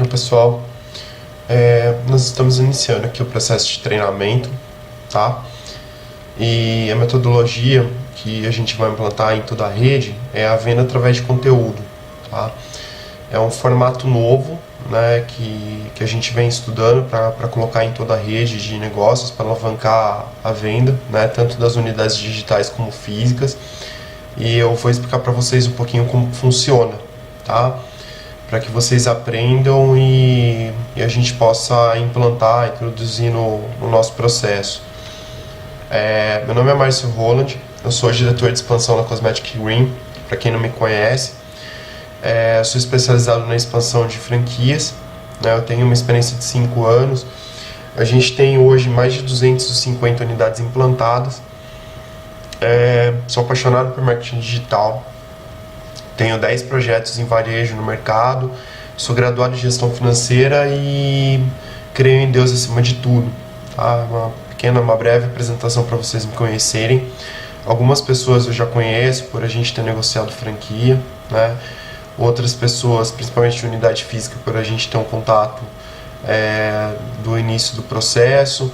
Oi pessoal, nós estamos iniciando aqui o processo de treinamento, tá? E a metodologia que a gente vai implantar em toda a rede é a venda através de conteúdo, tá? É um formato novo, né, que a gente vem estudando para colocar em toda a rede de negócios, para alavancar a venda, né, tanto das unidades digitais como físicas. E eu vou explicar para vocês um pouquinho como funciona, tá? Para que vocês aprendam e a gente possa implantar, introduzir no nosso processo. Meu nome é Márcio Roland, eu sou diretor de expansão da Cosmetic Green, para quem não me conhece. Sou especializado na expansão de franquias, né? Eu tenho uma experiência de 5 anos. A gente tem hoje mais de 250 unidades implantadas. Sou apaixonado por marketing digital. Tenho 10 projetos em varejo no mercado, sou graduado em gestão financeira e creio em Deus acima de tudo. Tá? Uma breve apresentação para vocês me conhecerem. Algumas pessoas eu já conheço por a gente ter negociado franquia, né? Outras pessoas, principalmente de unidade física, por a gente ter um contato do início do processo.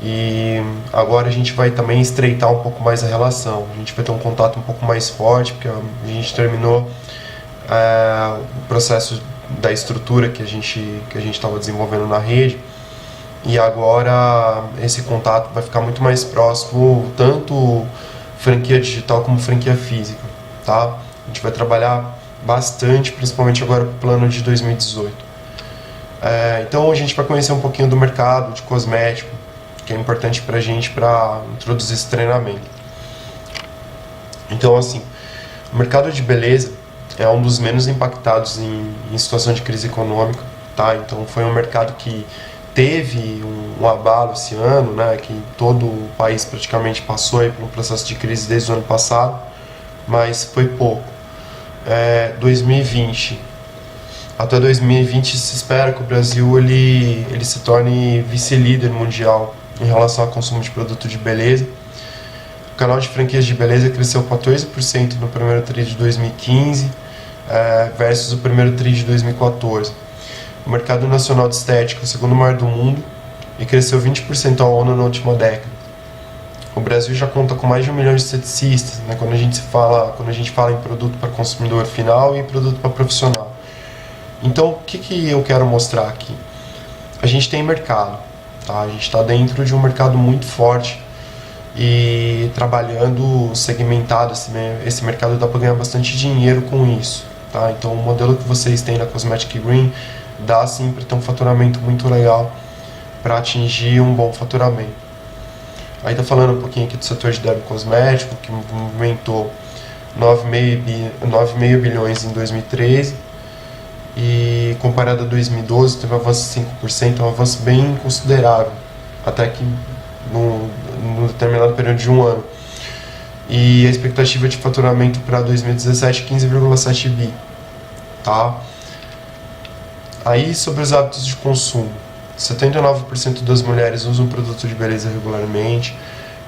E agora a gente vai também estreitar um pouco mais a relação. A gente vai ter um contato um pouco mais forte, porque a gente terminou o processo da estrutura que a gente estava desenvolvendo na rede. E agora esse contato vai ficar muito mais próximo, tanto franquia digital como franquia física, tá? A gente vai trabalhar bastante, principalmente agora para o plano de 2018. Então a gente vai conhecer um pouquinho do mercado de cosmético, que é importante para a gente para introduzir esse treinamento. Então, assim, o mercado de beleza é um dos menos impactados em situação de crise econômica, tá? Então, foi um mercado que teve um abalo esse ano, né? Que todo o país praticamente passou aí por um processo de crise desde o ano passado, mas foi pouco. 2020 até 2020 se espera que o Brasil ele se torne vice-líder mundial em relação ao consumo de produto de beleza. O canal de franquias de beleza cresceu 14% no primeiro TRI de 2015 versus o primeiro TRI de 2014. O mercado nacional de estética é o segundo maior do mundo e cresceu 20% ao ano na última década. O Brasil já conta com mais de 1 milhão de esteticistas, né, quando a gente fala em produto para consumidor final e produto para profissional. Então, o que eu quero mostrar aqui? A gente tem mercado. Tá? A gente está dentro de um mercado muito forte e trabalhando segmentado. Esse mercado dá para ganhar bastante dinheiro com isso. Tá? Então, o modelo que vocês têm na Cosmetic Green dá sim para ter um faturamento muito legal para atingir um bom faturamento. Aí está falando um pouquinho aqui do setor de débito cosmético, que movimentou 9,5 bilhões em 2013. E comparado a 2012 teve um avanço de 5%, um avanço bem considerável, até que num determinado período de um ano. E a expectativa de faturamento para 2017 15,7 bi, tá? Aí sobre os hábitos de consumo, 79% das mulheres usam produto de beleza regularmente.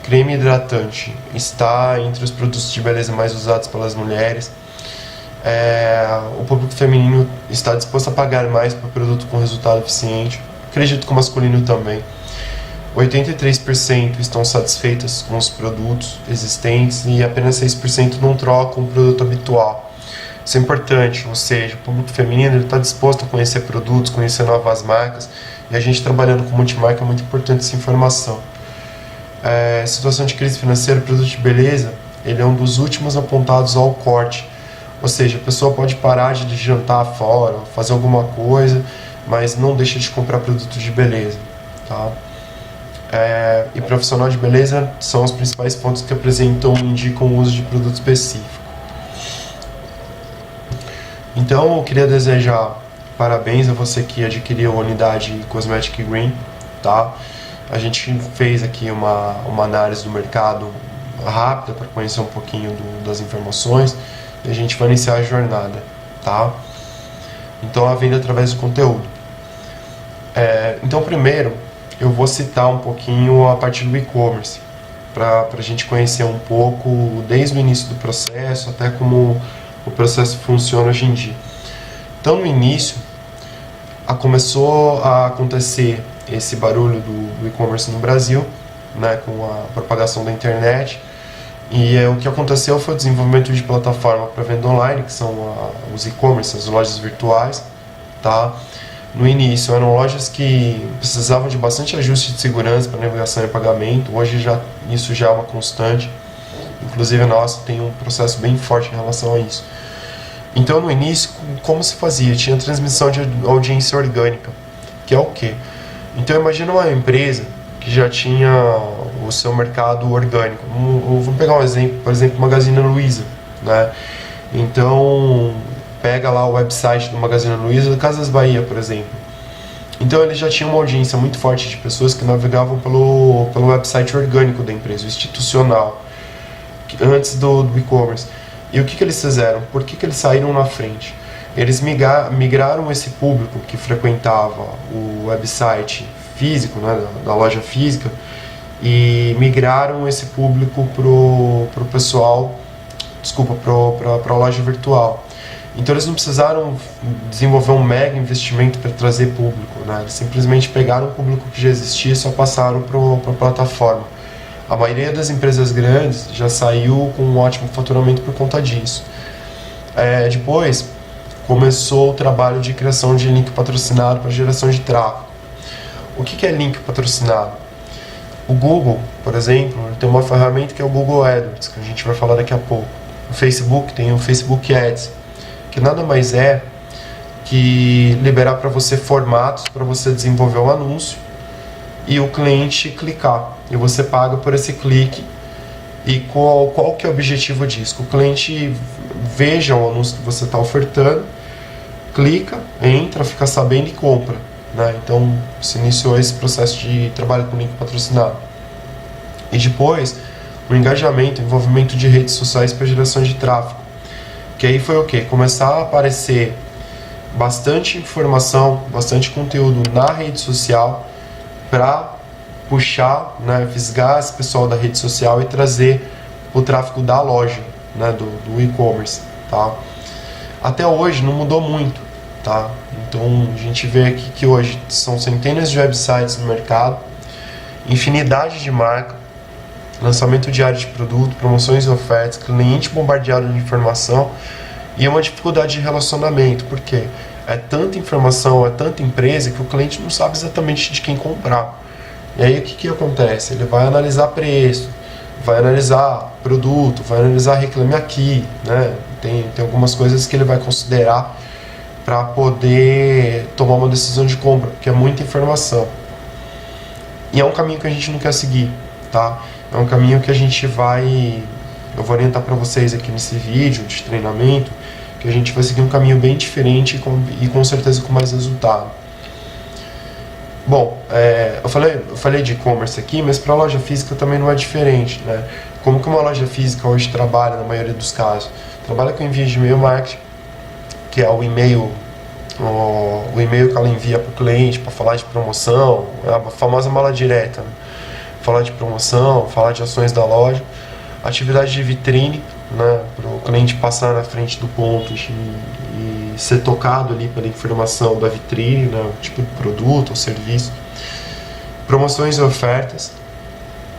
Creme hidratante está entre os produtos de beleza mais usados pelas mulheres. O público feminino está disposto a pagar mais por produto com resultado eficiente. Acredito que o masculino também. 83% estão satisfeitas com os produtos existentes e apenas 6% não trocam o produto habitual. Isso é importante, ou seja, o público feminino está disposto a conhecer produtos, conhecer novas marcas, e a gente trabalhando com multimarca é muito importante essa informação. Situação de crise financeira, o produto de beleza, ele é um dos últimos apontados ao corte. Ou seja, a pessoa pode parar de jantar fora, fazer alguma coisa, mas não deixa de comprar produto de beleza, tá? E profissional de beleza são os principais pontos que indicam o uso de produto específico. Então, eu queria desejar parabéns a você que adquiriu a unidade Cosmetic Green, tá? A gente fez aqui uma análise do mercado rápida para conhecer um pouquinho das informações. E a gente vai iniciar a jornada, tá? Então, a venda através do conteúdo. Então, primeiro, eu vou citar um pouquinho a parte do e-commerce, para a gente conhecer um pouco, desde o início do processo, até como o processo funciona hoje em dia. Então, no início, Começou a acontecer esse barulho do e-commerce no Brasil, né, com a propagação da internet. E o que aconteceu foi o desenvolvimento de plataforma para venda online, que são os e-commerce, as lojas virtuais, tá? No início eram lojas que precisavam de bastante ajuste de segurança para navegação e pagamento. Hoje isso já é uma constante. Inclusive a nossa tem um processo bem forte em relação a isso. Então no início, como se fazia? Tinha transmissão de audiência orgânica, que é o quê? Então imagina uma empresa que já tinha o seu mercado orgânico. Vamos pegar um exemplo, por exemplo, Magazine Luiza, né? Então pega lá o website do Magazine Luiza, do Casas Bahia, por exemplo. Então ele já tinha uma audiência muito forte de pessoas que navegavam pelo website orgânico da empresa, o institucional, antes do e-commerce. E o que eles fizeram? Por que eles saíram na frente? Eles migraram esse público que frequentava o website físico, né, da loja física, e migraram esse público para a loja virtual. Então eles não precisaram desenvolver um mega investimento para trazer público, né? Eles simplesmente pegaram o público que já existia e só passaram para a plataforma. A maioria das empresas grandes já saiu com um ótimo faturamento por conta disso. Depois começou o trabalho de criação de link patrocinado para geração de tráfego. O que é link patrocinado? O Google, por exemplo, tem uma ferramenta que é o Google AdWords, que a gente vai falar daqui a pouco. O Facebook tem o Facebook Ads, que nada mais é que liberar para você formatos para você desenvolver um anúncio e o cliente clicar. E você paga por esse clique. E qual que é o objetivo disso? Que o cliente veja o anúncio que você está ofertando, clica, entra, fica sabendo e compra, né? Então se iniciou esse processo de trabalho com link patrocinado. E depois o engajamento, o envolvimento de redes sociais para geração de tráfego. Que aí foi o quê? Começar a aparecer bastante informação, bastante conteúdo na rede social para puxar, né, fisgar esse pessoal da rede social e trazer o tráfego da loja, né, do e-commerce, tá? Até hoje não mudou muito, tá? Então a gente vê aqui que hoje são centenas de websites no mercado, infinidade de marca, lançamento diário de produto, promoções e ofertas, cliente bombardeado de informação e uma dificuldade de relacionamento. Por quê? É tanta informação, é tanta empresa que o cliente não sabe exatamente de quem comprar. E aí o que acontece? Ele vai analisar preço, vai analisar produto, vai analisar reclame aqui, né? Tem algumas coisas que ele vai considerar para poder tomar uma decisão de compra, porque é muita informação. E é um caminho que a gente não quer seguir, tá? É um caminho que eu vou orientar para vocês aqui nesse vídeo de treinamento, que a gente vai seguir um caminho bem diferente e com certeza com mais resultado. Bom, eu falei de e-commerce aqui, mas para a loja física também não é diferente, né? Como que uma loja física hoje trabalha na maioria dos casos? Trabalha com envio de e-mail marketing, que é o e-mail que ela envia para o cliente para falar de promoção, a famosa mala direta, né? Falar de promoção, falar de ações da loja, atividade de vitrine, né, para o cliente passar na frente do ponto e ser tocado ali pela informação da vitrine, né, o tipo de produto ou serviço, promoções e ofertas,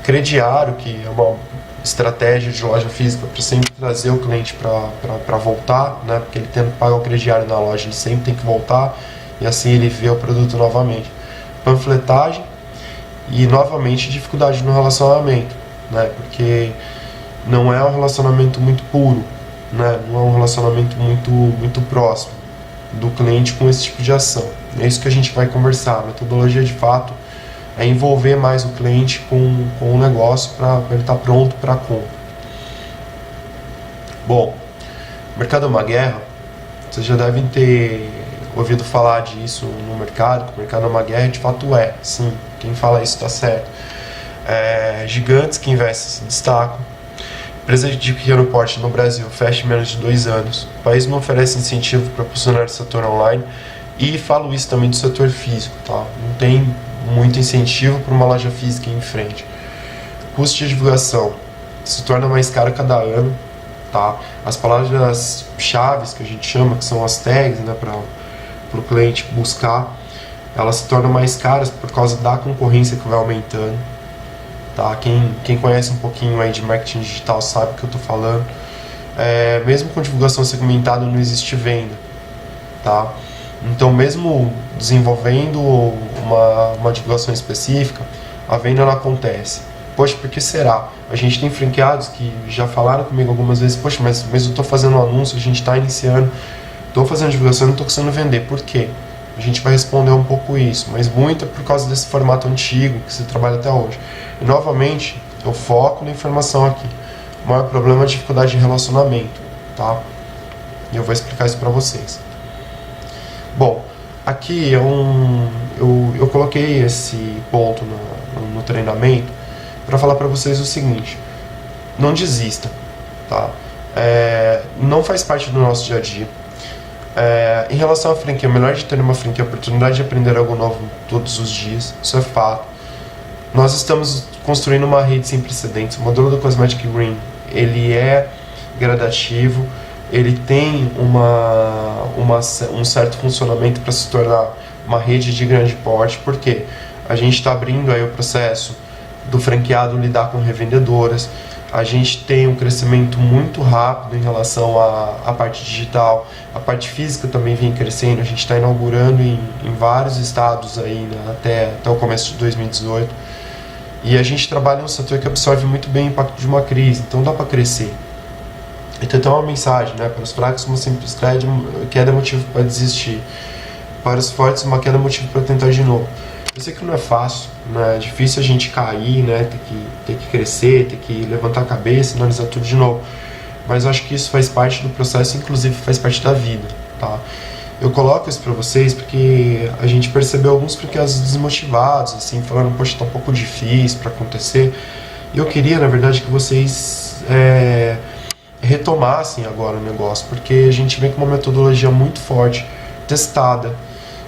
crediário, que é uma estratégia de loja física para sempre trazer o cliente para voltar, né, porque ele tendo que pagar o crediário na loja, ele sempre tem que voltar e assim ele vê o produto novamente. Panfletagem e novamente dificuldade no relacionamento, né, porque não é um relacionamento muito puro, né, não é um relacionamento muito próximo do cliente com esse tipo de ação. É isso que a gente vai conversar. A metodologia de fato é envolver mais o cliente com o negócio para ele estar pronto para a compra. Bom, o mercado é uma guerra. Vocês já devem ter ouvido falar disso no mercado, que o mercado é uma guerra, de fato é, sim, quem fala isso está certo. Gigantes que investem se destacam. Empresas de pequeno porte no Brasil fecham em menos de 2 anos. O país não oferece incentivo para posicionar o setor online e falo isso também do setor físico, tá? Não tem muito incentivo para uma loja física ir em frente. Custo de divulgação se torna mais caro cada ano, tá? As palavras-chave que a gente chama, que são as tags, né, para o cliente buscar, elas se tornam mais caras por causa da concorrência que vai aumentando. Tá? Quem conhece um pouquinho aí de marketing digital sabe o que eu estou falando. Mesmo com divulgação segmentada não existe venda. Tá? Então, mesmo desenvolvendo uma divulgação específica, a venda não acontece. Poxa, por que será? A gente tem franqueados que já falaram comigo algumas vezes, poxa, mas eu estou fazendo um anúncio, a gente está iniciando, estou fazendo divulgação e não estou conseguindo vender. Por quê? A gente vai responder um pouco isso, mas muito é por causa desse formato antigo que se trabalha até hoje. E, novamente, eu foco na informação aqui. O maior problema é a dificuldade de relacionamento, tá? E eu vou explicar isso para vocês. Bom, aqui eu coloquei esse ponto no treinamento para falar para vocês o seguinte: não desista, tá? Não faz parte do nosso dia a dia. Em relação à franquia, o melhor de ter uma franquia é a oportunidade de aprender algo novo todos os dias, isso é fato. Nós estamos construindo uma rede sem precedentes. O modelo do Cosmetic Green, ele é gradativo, ele tem um certo funcionamento para se tornar uma rede de grande porte, porque a gente está abrindo aí o processo do franqueado lidar com revendedoras, a gente tem um crescimento muito rápido em relação à parte digital, a parte física também vem crescendo, a gente está inaugurando em vários estados aí, né, até o começo de 2018, e a gente trabalha em um setor que absorve muito bem o impacto de uma crise, então dá para crescer. Então tem uma mensagem, né, para os fracos uma simples queda é motivo para desistir, para os fortes uma queda é motivo para tentar de novo. Eu sei que não é fácil, né? É difícil a gente cair, né? Ter que crescer, ter que levantar a cabeça, analisar tudo de novo. Mas eu acho que isso faz parte do processo, inclusive faz parte da vida, tá? Eu coloco isso pra vocês porque a gente percebeu alguns franqueados desmotivados, assim, falando, poxa, tá um pouco difícil pra acontecer. E eu queria, na verdade, que vocês retomassem agora o negócio, porque a gente vem com uma metodologia muito forte, testada.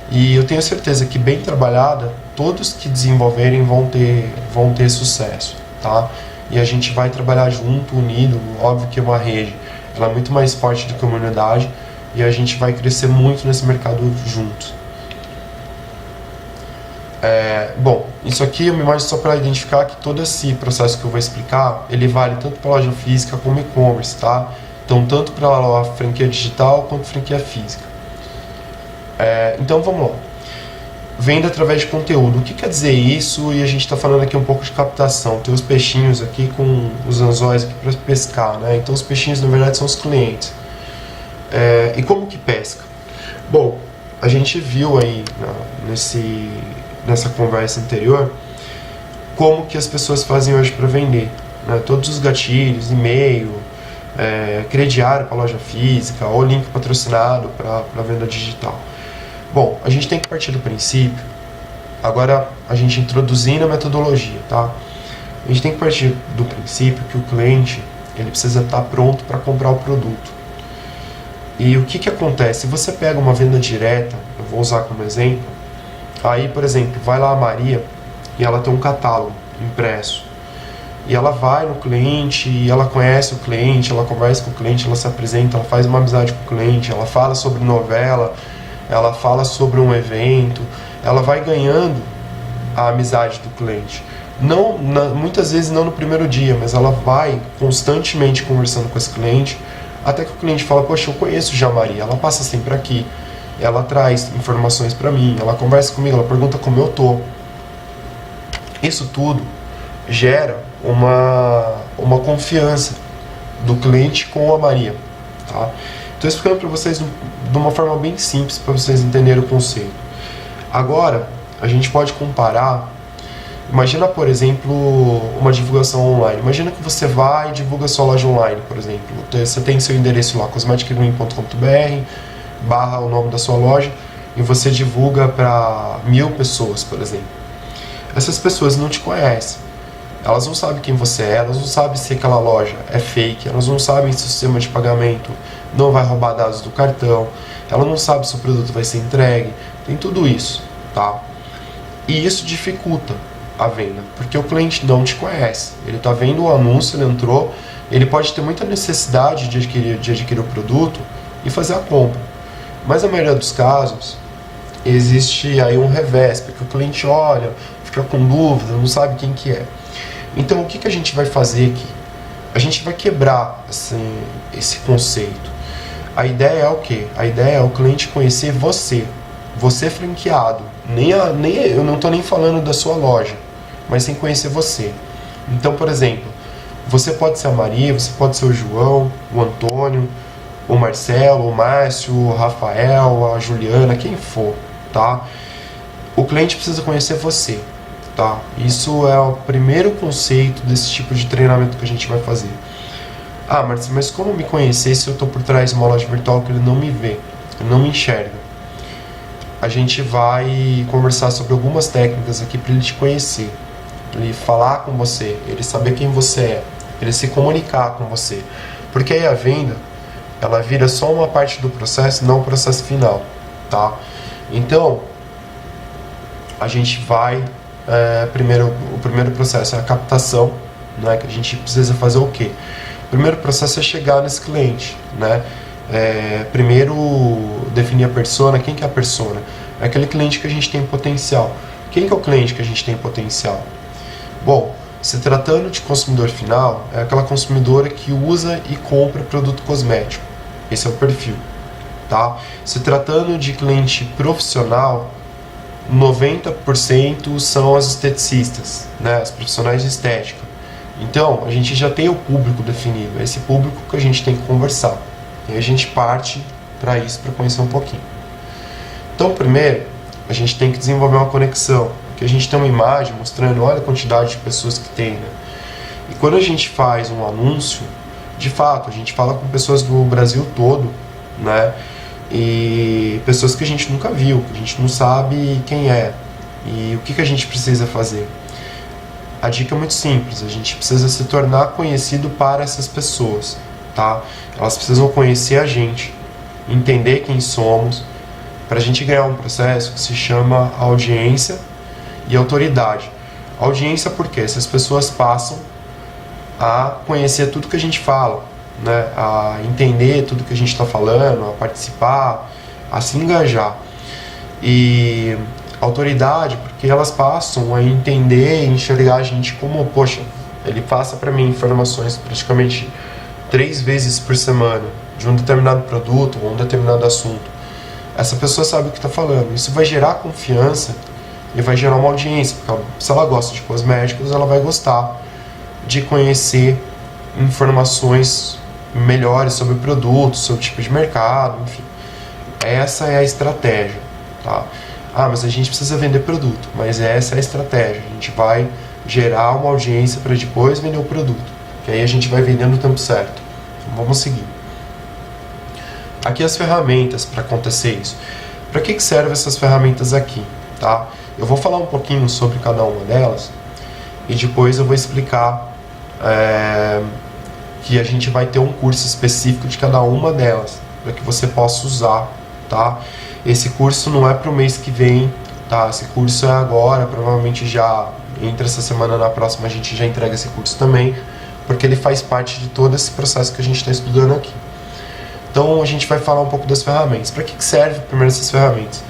E eu tenho certeza que, bem trabalhada, todos que desenvolverem vão ter sucesso, tá? E a gente vai trabalhar junto, unido. Óbvio que uma rede ela é muito mais forte do que uma unidade, e a gente vai crescer muito nesse mercado junto. Bom, isso aqui é uma imagem só para identificar que todo esse processo que eu vou explicar, ele vale tanto para loja física como e-commerce, tá? Então, tanto para a franquia digital quanto franquia física. Então vamos lá. Venda através de conteúdo. O que quer dizer isso? E a gente está falando aqui um pouco de captação. Tem os peixinhos aqui com os anzóis aqui para pescar, né? Então os peixinhos na verdade são os clientes. E como que pesca? Bom, a gente viu aí nessa conversa anterior como que as pessoas fazem hoje para vender, né? Todos os gatilhos, e-mail, crediário para loja física ou link patrocinado para venda digital. Bom, a gente tem que partir do princípio, agora a gente introduzindo a metodologia, tá? A gente tem que partir do princípio que o cliente ele precisa estar pronto para comprar o produto. E o que acontece? Se você pega uma venda direta, eu vou usar como exemplo, aí, por exemplo, vai lá a Maria e ela tem um catálogo impresso. E ela vai no cliente, e ela conhece o cliente, ela conversa com o cliente, ela se apresenta, ela faz uma amizade com o cliente, ela fala sobre novela, ela fala sobre um evento, ela vai ganhando a amizade do cliente. Muitas vezes não no primeiro dia, mas ela vai constantemente conversando com esse cliente, até que o cliente fala, poxa, eu conheço já a Maria, ela passa sempre aqui, ela traz informações para mim, ela conversa comigo, ela pergunta como eu tô. Isso tudo gera uma confiança do cliente com a Maria, tá? Estou explicando para vocês de uma forma bem simples para vocês entenderem o conceito. Agora, a gente pode comparar. Imagina, por exemplo, uma divulgação online. Imagina que você vai e divulga sua loja online, por exemplo. Você tem seu endereço lá, cosmeticgreen.com.br, / o nome da sua loja, e você divulga para 1000 pessoas, por exemplo. Essas pessoas não te conhecem. Elas não sabem quem você é, elas não sabem se aquela loja é fake, elas não sabem se o sistema de pagamento não vai roubar dados do cartão, ela não sabe se o produto vai ser entregue, tem tudo isso, tá? E isso dificulta a venda, porque o cliente não te conhece, ele está vendo o anúncio, ele entrou, ele pode ter muita necessidade de adquirir o produto e fazer a compra, mas na maioria dos casos, existe aí um revés, porque o cliente olha, fica com dúvida, não sabe quem que é. Então, o que a gente vai fazer aqui? A gente vai quebrar esse conceito. A ideia é o quê? A ideia é o cliente conhecer você franqueado. Eu não estou nem falando da sua loja, mas sem conhecer você. Então, por exemplo, você pode ser a Maria, você pode ser o João, o Antônio, o Marcelo, o Márcio, o Rafael, a Juliana, quem for, tá? O cliente precisa conhecer você, tá? Isso é o primeiro conceito desse tipo de treinamento que a gente vai fazer. Ah, Marcelo, mas como me conhecer se eu estou por trás de uma loja virtual que ele não me vê, ele não me enxerga? A gente vai conversar sobre algumas técnicas aqui para ele te conhecer, ele falar com você, ele saber quem você é, ele se comunicar com você. Porque aí a venda, ela vira só uma parte do processo, não o processo final, tá? Então, a gente vai... o primeiro processo é a captação, né? Que a gente precisa fazer o quê? O primeiro processo é chegar nesse cliente, né? Primeiro, definir a persona. Quem que é a persona? É aquele cliente que a gente tem potencial. Quem que é o cliente que a gente tem potencial? Bom, se tratando de consumidor final, é aquela consumidora que usa e compra produto cosmético. Esse é o perfil, tá? Se tratando de cliente profissional, 90% são as esteticistas, né? As profissionais de estética. Então, a gente já tem o público definido, é esse público que a gente tem que conversar. E a gente parte para isso, para conhecer um pouquinho. Então, primeiro, a gente tem que desenvolver uma conexão, porque a gente tem uma imagem mostrando, olha a quantidade de pessoas que tem, né? E quando a gente faz um anúncio, de fato, a gente fala com pessoas do Brasil todo, né? E pessoas que a gente nunca viu, que a gente não sabe quem é. E o que a gente precisa fazer? A dica é muito simples, a gente precisa se tornar conhecido para essas pessoas, tá? Elas precisam conhecer a gente, entender quem somos, para a gente ganhar um processo que se chama audiência e autoridade. Audiência porque essas pessoas passam a conhecer tudo que a gente fala, né? A entender tudo que a gente está falando, a participar, a se engajar. E autoridade porque elas passam a entender e enxergar a gente como, poxa, ele passa para mim informações praticamente 3 vezes por semana de um determinado produto ou um determinado assunto. Essa pessoa sabe o que está falando. Isso vai gerar confiança e vai gerar uma audiência, porque se ela gosta de cosméticos, ela vai gostar de conhecer informações melhores sobre o produto, sobre o tipo de mercado, enfim. Essa é a estratégia, tá? Ah, mas a gente precisa vender produto, mas essa é a estratégia. A gente vai gerar uma audiência para depois vender o produto, que aí a gente vai vender no tempo certo. Então, vamos seguir. Aqui as ferramentas para acontecer isso. Para que servem essas ferramentas aqui, tá? Eu vou falar um pouquinho sobre cada uma delas e depois eu vou explicar que a gente vai ter um curso específico de cada uma delas, para que você possa usar, tá? Esse curso não é para o mês que vem, tá? Esse curso é agora, provavelmente já entre essa semana e na próxima a gente já entrega esse curso também, porque ele faz parte de todo esse processo que a gente está estudando aqui. Então a gente vai falar um pouco das ferramentas. Para que serve primeiro essas ferramentas?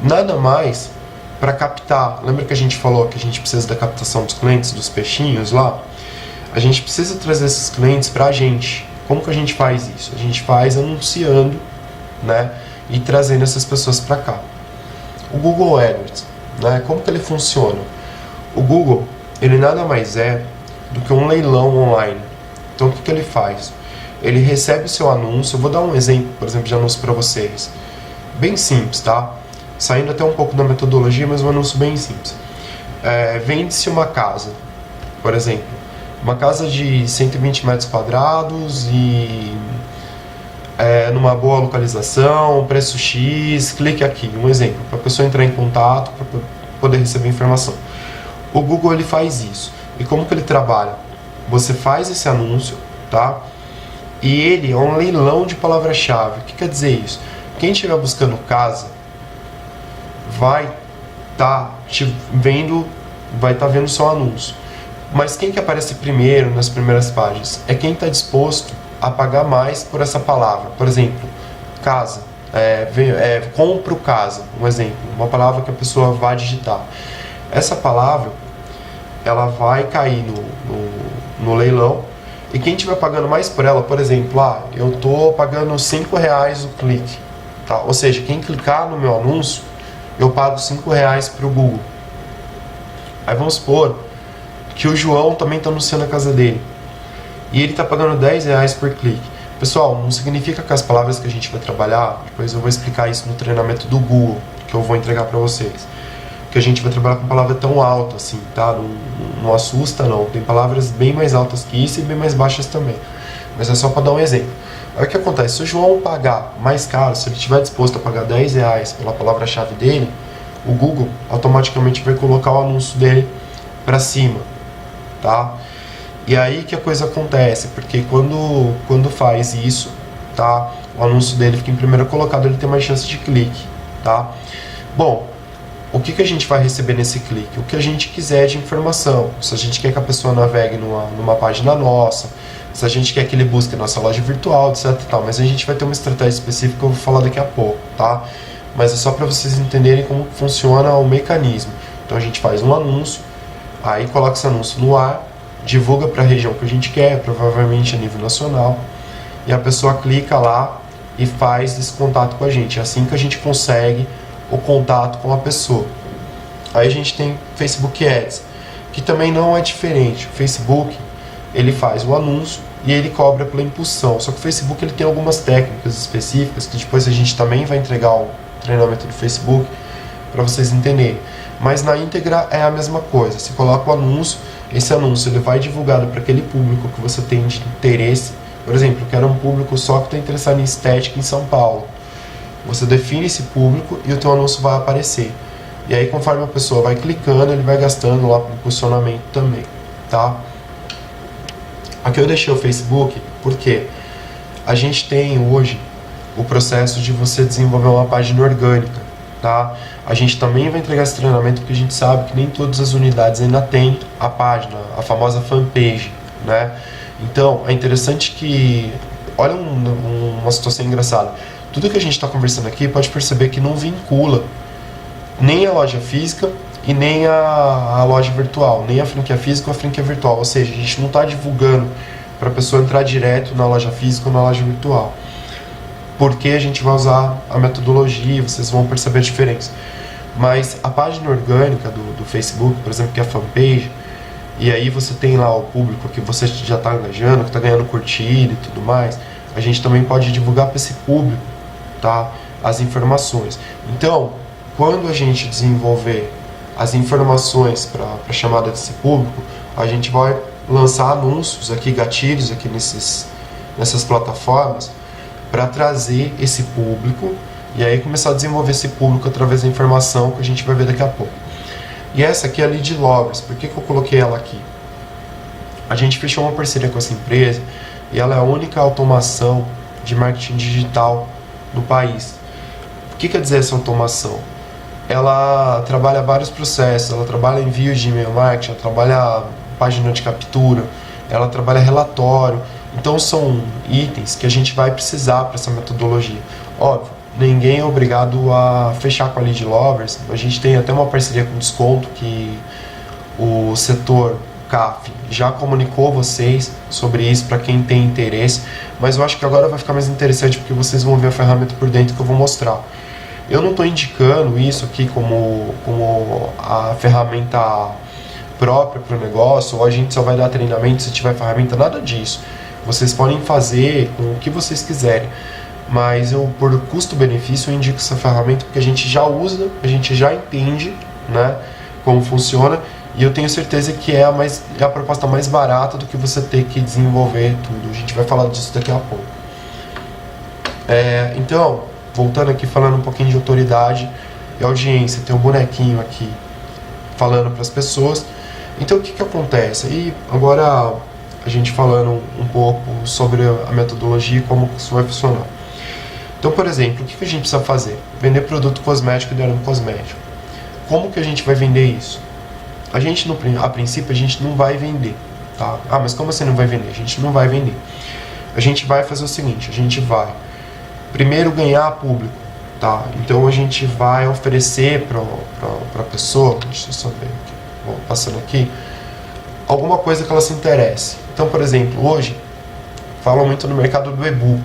Nada mais para captar. Lembra que a gente falou que a gente precisa da captação dos clientes, dos peixinhos lá? A gente precisa trazer esses clientes para a gente. Como que a gente faz isso? A gente faz anunciando, né? E trazendo essas pessoas para cá. O Google AdWords, né? Como que ele funciona? O Google, ele nada mais é do que um leilão online. Então o que ele faz? Ele recebe o seu anúncio. Eu vou dar um exemplo, por exemplo, de anúncio para vocês. Bem simples, tá? Saindo até um pouco da metodologia, mas um anúncio bem simples. Vende-se uma casa, por exemplo. Uma casa de 120 metros quadrados e numa boa localização, preço X, clique aqui, um exemplo, para a pessoa entrar em contato, para poder receber informação. O Google ele faz isso. E como que ele trabalha? Você faz esse anúncio, tá? E ele é um leilão de palavra-chave. O que quer dizer isso? Quem estiver buscando casa vai estar vendo o seu anúncio. Mas quem que aparece primeiro nas primeiras páginas? É quem está disposto a pagar mais por essa palavra. Por exemplo, casa. compro casa, um exemplo, uma palavra que a pessoa vai digitar. Essa palavra, ela vai cair no leilão, e quem estiver pagando mais por ela, por exemplo, eu estou pagando R$5 o clique, tá? Ou seja, quem clicar no meu anúncio, eu pago R$5 para o Google. Aí vamos supor que o João também está anunciando a casa dele, e ele está pagando R$10 por clique. Pessoal, não significa que as palavras que a gente vai trabalhar, depois eu vou explicar isso no treinamento do Google, que eu vou entregar para vocês, que a gente vai trabalhar com palavra tão alta assim, tá? Não assusta não, tem palavras bem mais altas que isso e bem mais baixas também, mas é só para dar um exemplo. Aí o que acontece, se o João pagar mais caro, se ele estiver disposto a pagar R$10 pela palavra-chave dele, o Google automaticamente vai colocar o anúncio dele para cima, tá? E aí que a coisa acontece, porque quando faz isso, tá? O anúncio dele fica em primeiro colocado, ele tem mais chance de clique, tá? Bom, o que a gente vai receber nesse clique? O que a gente quiser de informação. Se a gente quer que a pessoa navegue numa página nossa, se a gente quer que ele busque nossa loja virtual, etc. Tal. Mas a gente vai ter uma estratégia específica que eu vou falar daqui a pouco, tá? Mas é só para vocês entenderem como funciona o mecanismo. Então a gente faz um anúncio, aí coloca esse anúncio no ar, divulga para a região que a gente quer, provavelmente a nível nacional, e a pessoa clica lá e faz esse contato com a gente. É assim que a gente consegue o contato com a pessoa. Aí a gente tem Facebook Ads, que também não é diferente. O Facebook, ele faz o anúncio e ele cobra pela impulsão. Só que o Facebook ele tem algumas técnicas específicas que depois a gente também vai entregar o treinamento do Facebook para vocês entenderem. Mas na íntegra é a mesma coisa. Você coloca o anúncio, esse anúncio ele vai divulgado para aquele público que você tem de interesse. Por exemplo, eu quero um público só que está interessado em estética em São Paulo. Você define esse público e o teu anúncio vai aparecer. E aí conforme a pessoa vai clicando, ele vai gastando lá para o impulsionamento também, tá? Aqui eu deixei o Facebook porque a gente tem hoje o processo de você desenvolver uma página orgânica, tá? A gente também vai entregar esse treinamento porque a gente sabe que nem todas as unidades ainda têm a página, a famosa fanpage, né? Então é interessante que, olha uma situação engraçada. Tudo que a gente está conversando aqui, pode perceber que não vincula nem a loja física e nem a loja virtual, nem a franquia física ou a franquia virtual. Ou seja, a gente não está divulgando para a pessoa entrar direto na loja física ou na loja virtual. Porque a gente vai usar a metodologia, vocês vão perceber a diferença. Mas a página orgânica do Facebook, por exemplo, que é a fanpage, e aí você tem lá o público que você já está engajando, que está ganhando curtida e tudo mais, a gente também pode divulgar para esse público, tá? As informações. Então, quando a gente desenvolver as informações para a chamada desse público, a gente vai lançar anúncios aqui, gatilhos aqui nessas plataformas para trazer esse público e aí começar a desenvolver esse público através da informação que a gente vai ver daqui a pouco. E essa aqui é a Lead Lovers. Por que eu coloquei ela aqui? A gente fechou uma parceria com essa empresa e ela é a única automação de marketing digital no país. O que quer dizer essa automação? Ela trabalha vários processos, ela trabalha envio de e-mail marketing, ela trabalha página de captura, ela trabalha relatório. Então são itens que a gente vai precisar para essa metodologia. Óbvio, ninguém é obrigado a fechar com a Lead Lovers. A gente tem até uma parceria com desconto que o setor CAF já comunicou vocês sobre isso para quem tem interesse, mas eu acho que agora vai ficar mais interessante porque vocês vão ver a ferramenta por dentro que eu vou mostrar. Eu não estou indicando isso aqui como a ferramenta própria para o negócio, ou a gente só vai dar treinamento se tiver ferramenta, nada disso. Vocês podem fazer com o que vocês quiserem, mas eu, por custo-benefício, eu indico essa ferramenta porque a gente já usa, a gente já entende, né, como funciona, e eu tenho certeza que é a proposta mais barata do que você ter que desenvolver tudo. A gente vai falar disso daqui a pouco. Então, voltando aqui, falando um pouquinho de autoridade e audiência, tem um bonequinho aqui falando para as pessoas. Então, o que acontece? E agora, a gente falando um pouco sobre a metodologia e como isso vai funcionar. Então, por exemplo, o que a gente precisa fazer? Vender produto cosmético e dermocosmético. Como que a gente vai vender isso? A gente, a princípio, a gente não vai vender, tá? Ah, mas como você não vai vender? A gente não vai vender. A gente vai fazer o seguinte, a gente vai primeiro ganhar público, tá? Então a gente vai oferecer para a pessoa, deixa eu só ver aqui, vou passando aqui, alguma coisa que ela se interesse. Então, por exemplo, hoje falam muito no mercado do e-book.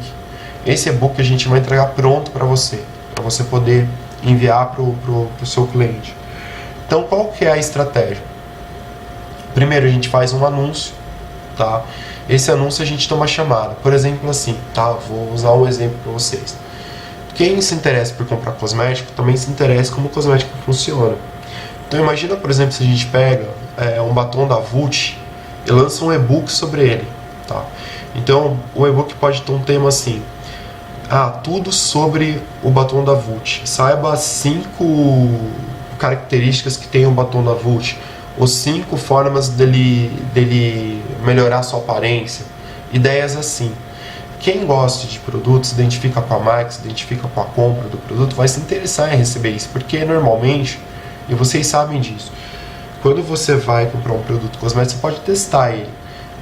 Esse e-book a gente vai entregar pronto para você poder enviar para o seu cliente. Então, qual que é a estratégia? Primeiro, a gente faz um anúncio, tá? Esse anúncio a gente toma chamada. Por exemplo, assim, tá? Vou usar um exemplo para vocês. Quem se interessa por comprar cosmético, também se interessa como o cosmético funciona. Então, imagina, por exemplo, se a gente pega um batom da Vult e lança um e-book sobre ele, tá? Então, o e-book pode ter um tema assim: tudo sobre o batom da Vult. Saiba 5 características que tem o batom da Vult, ou 5 formas dele melhorar sua aparência. Ideias assim. Quem gosta de produtos, se identifica com a marca, se identifica com a compra do produto, vai se interessar em receber isso, porque normalmente, e vocês sabem disso, quando você vai comprar um produto cosmético, você pode testar ele,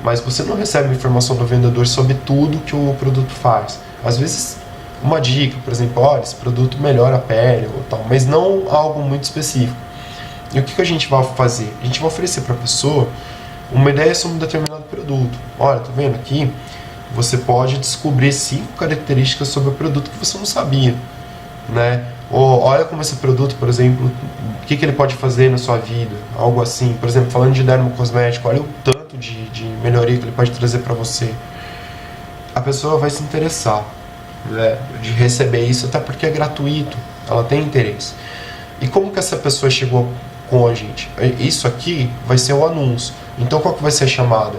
mas você não recebe informação do vendedor sobre tudo que o produto faz. Às vezes, uma dica, por exemplo, olha, esse produto melhora a pele ou tal, mas não algo muito específico. E o que a gente vai fazer? A gente vai oferecer para a pessoa uma ideia sobre um determinado produto. Olha, tá vendo aqui? Você pode descobrir 5 características sobre o produto que você não sabia, né? Ou olha como esse produto, por exemplo, o que ele pode fazer na sua vida, algo assim. Por exemplo, falando de dermocosmético, olha o tanto de melhoria que ele pode trazer para você. A pessoa vai se interessar, né, de receber isso, até porque é gratuito, ela tem interesse. E como que essa pessoa chegou com a gente? Isso aqui vai ser o anúncio. Então qual que vai ser a chamada?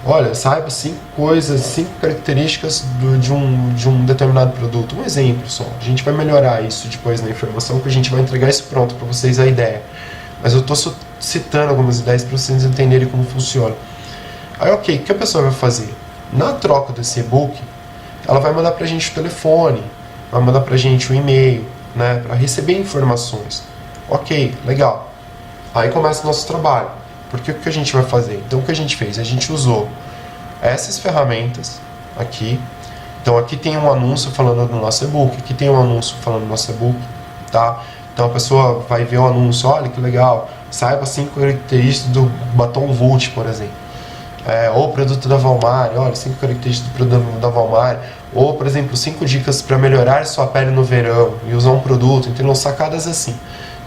Olha, saiba 5 coisas, 5 características de um determinado produto. Um exemplo só. A gente vai melhorar isso depois na informação, que a gente vai entregar isso pronto para vocês, a ideia. Mas eu estou citando algumas ideias para vocês entenderem como funciona. Aí, ok, o que a pessoa vai fazer? Na troca desse e-book, ela vai mandar para a gente o telefone, vai mandar para a gente o e-mail, né, para receber informações. Ok, legal. Aí começa o nosso trabalho. Porque o que a gente vai fazer? Então o que a gente fez? A gente usou essas ferramentas aqui. Então aqui tem um anúncio falando do nosso e-book, aqui tem um anúncio falando do nosso e-book, tá? Então a pessoa vai ver o anúncio, olha que legal, saiba 5 características do batom Vult, por exemplo. Ou o produto da Valmar, olha, 5 características do produto da Valmar. Ou, por exemplo, 5 dicas para melhorar sua pele no verão e usar um produto, então sacadas assim.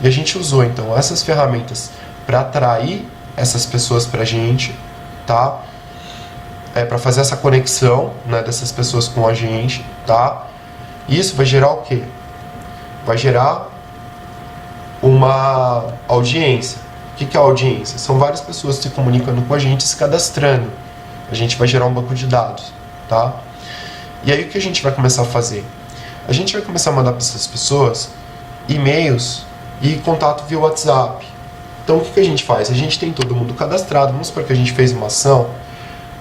E a gente usou então essas ferramentas para atrair essas pessoas pra gente, tá? Para fazer essa conexão, né, dessas pessoas com a gente, tá? E isso vai gerar o quê? Vai gerar uma audiência. O que é a audiência? São várias pessoas se comunicando com a gente, se cadastrando. A gente vai gerar um banco de dados, tá? E aí o que a gente vai começar a fazer? A gente vai começar a mandar para essas pessoas e-mails e contato via WhatsApp. Então o que a gente faz? A gente tem todo mundo cadastrado. Vamos supor que a gente fez uma ação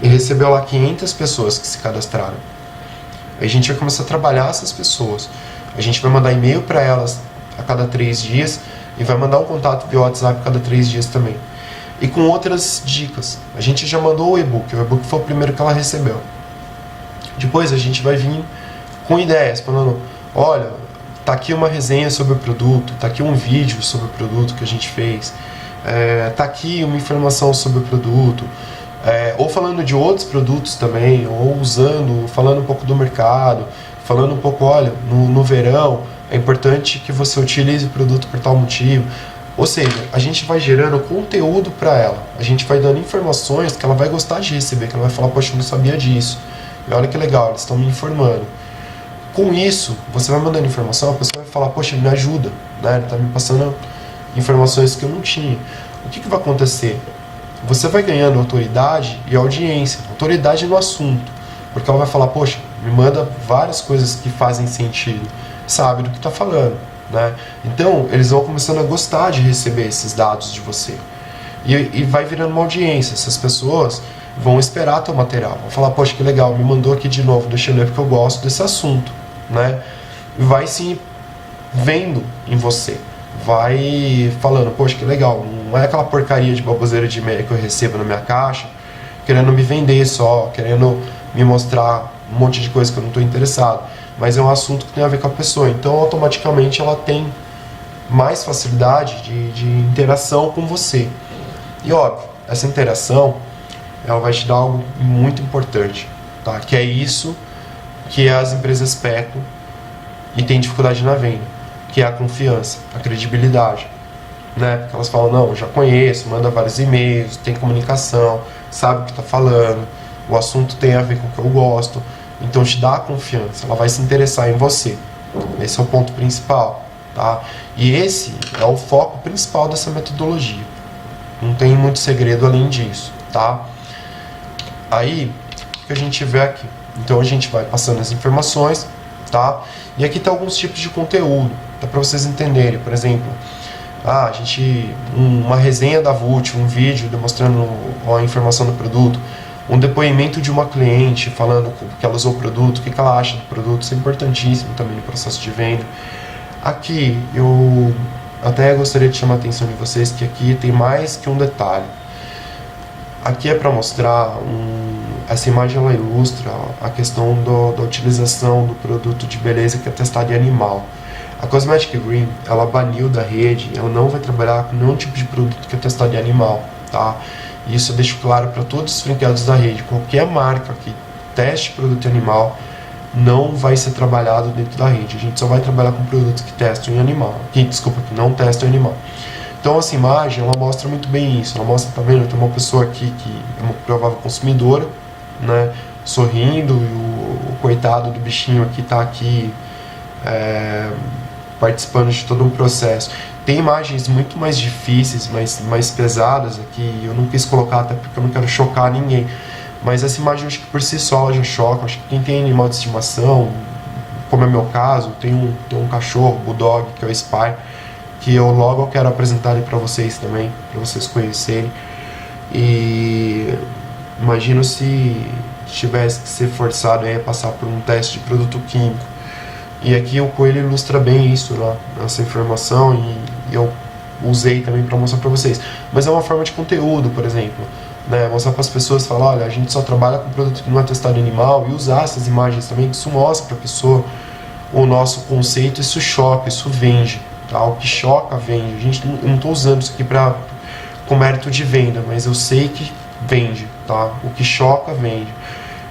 e recebeu lá 500 pessoas que se cadastraram. Aí a gente vai começar a trabalhar essas pessoas. A gente vai mandar e-mail para elas a cada 3 dias e vai mandar um contato via WhatsApp a cada 3 dias também. E com outras dicas. A gente já mandou o e-book foi o primeiro que ela recebeu. Depois a gente vai vir com ideias, falando, olha, tá aqui uma resenha sobre o produto, tá aqui um vídeo sobre o produto que a gente fez, tá aqui uma informação sobre o produto, ou falando de outros produtos também, ou falando um pouco do mercado, falando um pouco, olha, no verão é importante que você utilize o produto por tal motivo. Ou seja, a gente vai gerando conteúdo para ela, a gente vai dando informações que ela vai gostar de receber, que ela vai falar, poxa, eu não sabia disso, e olha que legal, eles estão me informando. Com isso, você vai mandando informação, a pessoa vai falar, poxa, me ajuda, né? Ele está me passando informações que eu não tinha. O que vai acontecer? Você vai ganhando autoridade e audiência, autoridade no assunto, porque ela vai falar, poxa, me manda várias coisas que fazem sentido, sabe do que está falando, né? Então, eles vão começando a gostar de receber esses dados de você. E vai virando uma audiência, essas pessoas vão esperar teu material, vão falar, poxa, que legal, me mandou aqui de novo, deixa eu ler porque eu gosto desse assunto, né? E vai se vendo em você, vai falando, poxa, que legal, não é aquela porcaria de baboseira de e-mail que eu recebo na minha caixa, querendo me vender só, querendo me mostrar um monte de coisa que eu não estou interessado. mas é um assunto que tem a ver com a pessoa. Então, automaticamente, ela tem mais facilidade de interação com você. E óbvio, essa interação, ela vai te dar algo muito importante, tá? Que é isso que as empresas pecam e têm dificuldade na venda, que é a confiança, a credibilidade, né? Porque elas falam, não, eu já conheço, manda vários e-mails, tem comunicação, sabe o que está falando, o assunto tem a ver com o que eu gosto, então te dá a confiança, ela vai se interessar em você. Esse é o ponto principal, tá? E esse é o foco principal dessa metodologia. Não tem muito segredo além disso, tá? Aí, o que a gente vê aqui? Então a gente vai passando as informações, tá? E aqui tá alguns tipos de conteúdo, tá? Para vocês entenderem. Por exemplo, uma resenha da Vult, um vídeo demonstrando a informação do produto, um depoimento de uma cliente falando que ela usou o produto, o que ela acha do produto, isso é importantíssimo também no processo de venda. Aqui eu até gostaria de chamar a atenção de vocês que aqui tem mais que um detalhe. Aqui é para mostrar essa imagem, ela ilustra a questão da utilização do produto de beleza que é testado em animal. A Cosmetic Green, ela baniu da rede, ela não vai trabalhar com nenhum tipo de produto que é testado em animal, tá? E isso eu deixo claro para todos os franqueados da rede. Qualquer marca que teste produto em animal não vai ser trabalhado dentro da rede. A gente só vai trabalhar com produtos que testam em animal. Que não testam em animal. Então essa imagem, ela mostra muito bem isso. Ela mostra, tá vendo, tem uma pessoa aqui que é uma provável consumidora, né, sorrindo, e o coitado do bichinho aqui tá aqui participando de todo um processo. Tem imagens muito mais difíceis, mais pesadas aqui, eu não quis colocar até porque eu não quero chocar ninguém, mas essa imagem acho que por si só já choca. Acho que quem tem animal de estimação, como é meu caso, tem um cachorro, Bulldog, que é o Spy, que eu logo quero apresentar ele para vocês também, para vocês conhecerem. E imagino se tivesse que ser forçado a passar por um teste de produto químico. E aqui o Coelho ilustra bem isso, né, essa informação, e eu usei também para mostrar para vocês. Mas é uma forma de conteúdo, por exemplo, né, mostrar para as pessoas, falar, olha, a gente só trabalha com produto que não é testado em animal, e usar essas imagens também, que isso mostra para a pessoa o nosso conceito, isso choca, isso vende, tá? O que choca, vende. Eu não estou usando isso aqui com mérito de venda, mas eu sei que vende, tá? O que choca, vende.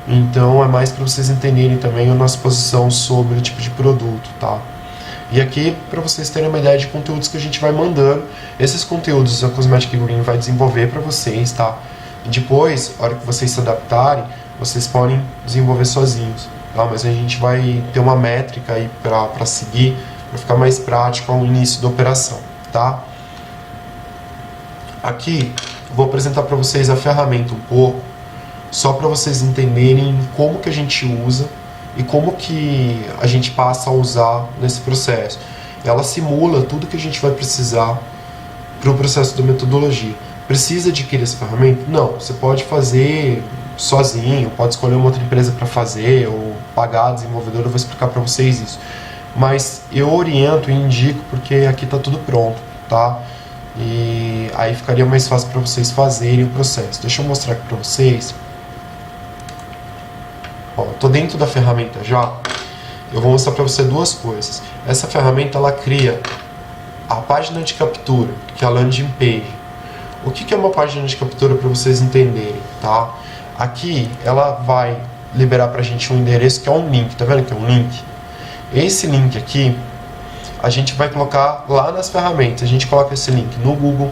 Então é mais para vocês entenderem também a nossa posição sobre o tipo de produto, tá? E aqui, para vocês terem uma ideia de conteúdos que a gente vai mandando, esses conteúdos a Cosmetic Green vai desenvolver para vocês, tá? E depois, na hora que vocês se adaptarem, vocês podem desenvolver sozinhos, tá? Mas a gente vai ter uma métrica aí para seguir, para ficar mais prático ao início da operação, tá? Aqui, vou apresentar para vocês a ferramenta um pouco, só para vocês entenderem como que a gente usa e como que a gente passa a usar nesse processo. Ela simula tudo que a gente vai precisar para o processo da metodologia. Precisa adquirir essa ferramenta? Não, você pode fazer sozinho, pode escolher uma outra empresa para fazer, ou pagar a desenvolvedora, eu vou explicar para vocês isso. Mas eu oriento e indico porque aqui está tudo pronto, tá? E aí ficaria mais fácil para vocês fazerem o processo. Deixa eu mostrar aqui para vocês. Estou dentro da ferramenta já. Eu vou mostrar para você duas coisas. Essa ferramenta, ela cria a página de captura, que é a landing page. O que é uma página de captura para vocês entenderem, tá? Aqui ela vai liberar para a gente um endereço que é um link, tá vendo que é um link? Esse link aqui a gente vai colocar lá nas ferramentas. A gente coloca esse link no Google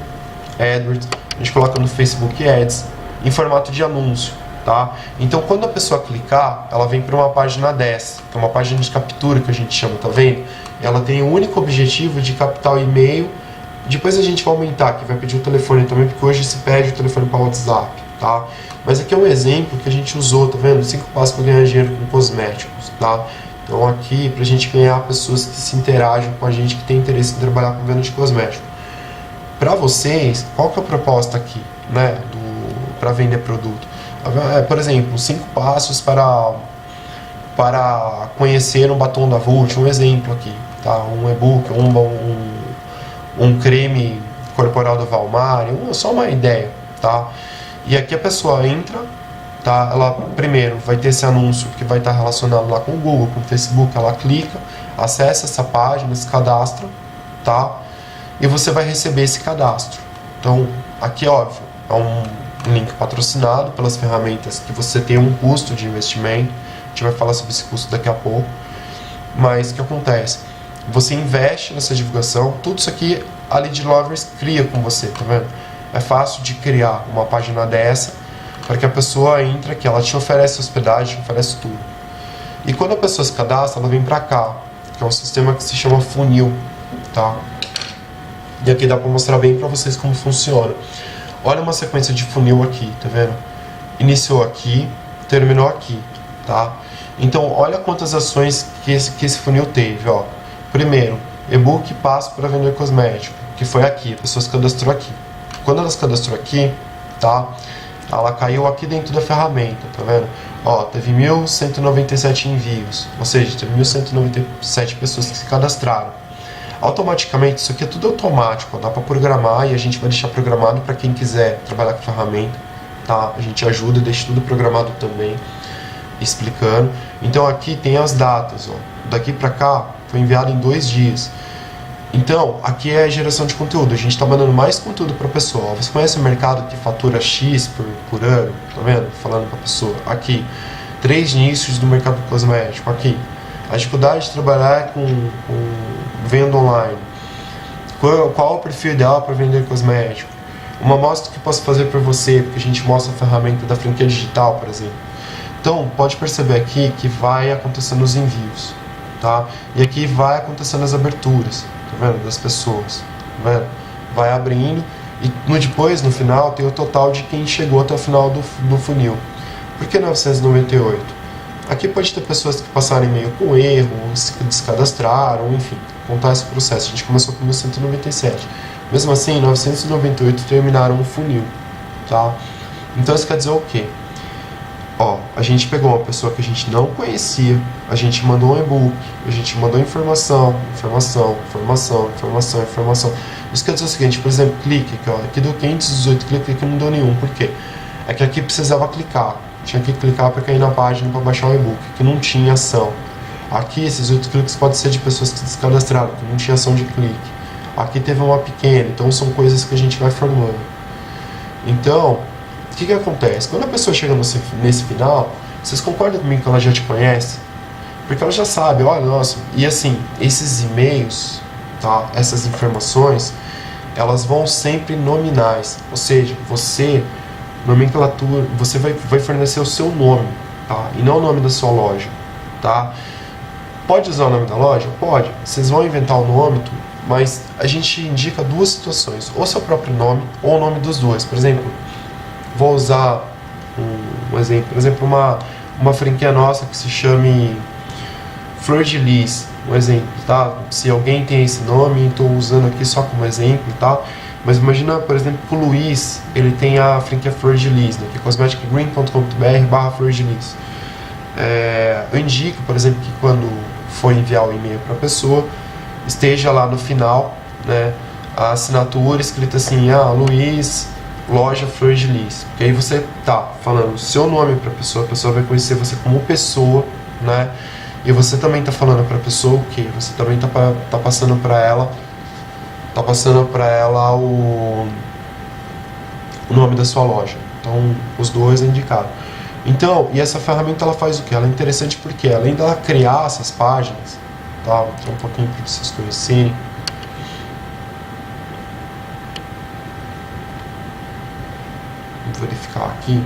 AdWords, a gente coloca no Facebook Ads, em formato de anúncio. Tá? Então quando a pessoa clicar, ela vem para uma página dessa, que é uma página de captura que a gente chama, tá vendo? Ela tem o único objetivo de captar o e-mail. Depois a gente vai aumentar, que vai pedir o telefone também, porque hoje se pede o telefone para o WhatsApp, tá? Mas aqui é um exemplo que a gente usou, tá vendo? 5 passos para ganhar dinheiro com cosméticos, tá? Então aqui, pra gente ganhar pessoas que se interagem com a gente, que tem interesse em trabalhar com venda de cosmético. Para vocês, qual que é a proposta aqui, né, para vender produto? Por exemplo, 5 passos para conhecer um batom da Vult, um exemplo aqui, tá? Um e-book, um creme corporal da Valmar, só uma ideia, tá? E aqui a pessoa entra, tá? Ela primeiro vai ter esse anúncio que vai estar relacionado lá com o Google, com o Facebook, ela clica, acessa essa página, se cadastra, tá? E você vai receber esse cadastro. Então, aqui óbvio, é um link patrocinado pelas ferramentas que você tem um custo de investimento. A gente vai falar sobre esse custo daqui a pouco. Mas o que acontece? Você investe nessa divulgação, tudo isso aqui a Lead Lovers cria com você, tá vendo? É fácil de criar uma página dessa para que a pessoa entre aqui, ela te oferece hospedagem, te oferece tudo. E quando a pessoa se cadastra, ela vem para cá, que é um sistema que se chama funil, tá? E aqui dá para mostrar bem para vocês como funciona. Olha uma sequência de funil aqui, tá vendo? Iniciou aqui, terminou aqui, tá? Então, olha quantas ações que esse funil teve, ó. Primeiro, e-book passo para vender cosmético, que foi aqui, a pessoa se cadastrou aqui. Quando ela se cadastrou aqui, tá? Ela caiu aqui dentro da ferramenta, tá vendo? Ó, teve 1.197 envios, ou seja, teve 1.197 pessoas que se cadastraram. Automaticamente, isso aqui é tudo automático, ó, dá para programar e a gente vai deixar programado para quem quiser trabalhar com a ferramenta, tá? A gente ajuda e deixa tudo programado também, explicando. Então aqui tem as datas, ó. Daqui para cá foi enviado em 2 dias. Então, aqui é a geração de conteúdo, a gente está mandando mais conteúdo para a pessoa. Você conhece o mercado que fatura X por ano? Tá vendo? Falando para a pessoa. Aqui, 3 nichos do mercado cosmético. Aqui, a dificuldade de trabalhar com venda online. Qual o perfil ideal para vender cosmético? Uma amostra que eu posso fazer para você, porque a gente mostra a ferramenta da franquia digital, por exemplo. Então, pode perceber aqui que vai acontecendo os envios, tá? E aqui vai acontecendo as aberturas, tá vendo? Das pessoas, tá vendo? Vai abrindo e depois, no final, tem o total de quem chegou até o final do funil. Por que 998? Aqui pode ter pessoas que passaram e-mail com erro, se descadastraram, enfim, contar esse processo. A gente começou com 1197. Mesmo assim, 998 terminaram o funil, tá? Então isso quer dizer o quê? Ó, a gente pegou uma pessoa que a gente não conhecia, a gente mandou um e-book, a gente mandou informação. Isso quer dizer o seguinte, por exemplo, clique aqui, ó, aqui deu 518 cliques, aqui não deu nenhum. Por quê? É que aqui precisava clicar. Tinha que clicar para cair na página para baixar o e-book, que não tinha ação. Aqui, esses 8 cliques podem ser de pessoas que se descadastraram, que não tinha ação de clique. Aqui teve uma pequena, então são coisas que a gente vai formando. Então, o que acontece? Quando a pessoa chega nesse final, vocês concordam comigo que ela já te conhece? Porque ela já sabe, olha, nossa, e assim, esses e-mails, tá? Essas informações, elas vão sempre nominais, ou seja, você nomenclatura, você vai fornecer o seu nome, tá? E não o nome da sua loja, tá? Pode usar o nome da loja? Pode. Vocês vão inventar o nome, tudo, mas a gente indica 2 situações, ou seu próprio nome, ou o nome dos dois. Por exemplo, vou usar um exemplo, por exemplo, uma franquia nossa que se chame Flor de Lis, um exemplo, tá? Se alguém tem esse nome, estou usando aqui só como exemplo, tá? Mas imagina, por exemplo, que o Luiz, ele tem a franquia Flor de Lis, né, que é cosmeticgreen.com.br/Flor de Lis. Eu indico, por exemplo, que quando for enviar o e-mail para a pessoa, esteja lá no final, né, a assinatura escrita assim, Luiz, loja Flor de Lis. Porque aí você tá falando o seu nome para a pessoa vai conhecer você como pessoa, né, e você também tá falando para a pessoa o quê? Você também tá passando para ela o nome da sua loja. Então, os dois é indicado. Então, e essa ferramenta ela faz o quê? Ela é interessante porque, além dela criar essas páginas, tá? Vou tirar um pouquinho para vocês conhecerem. Vou verificar aqui.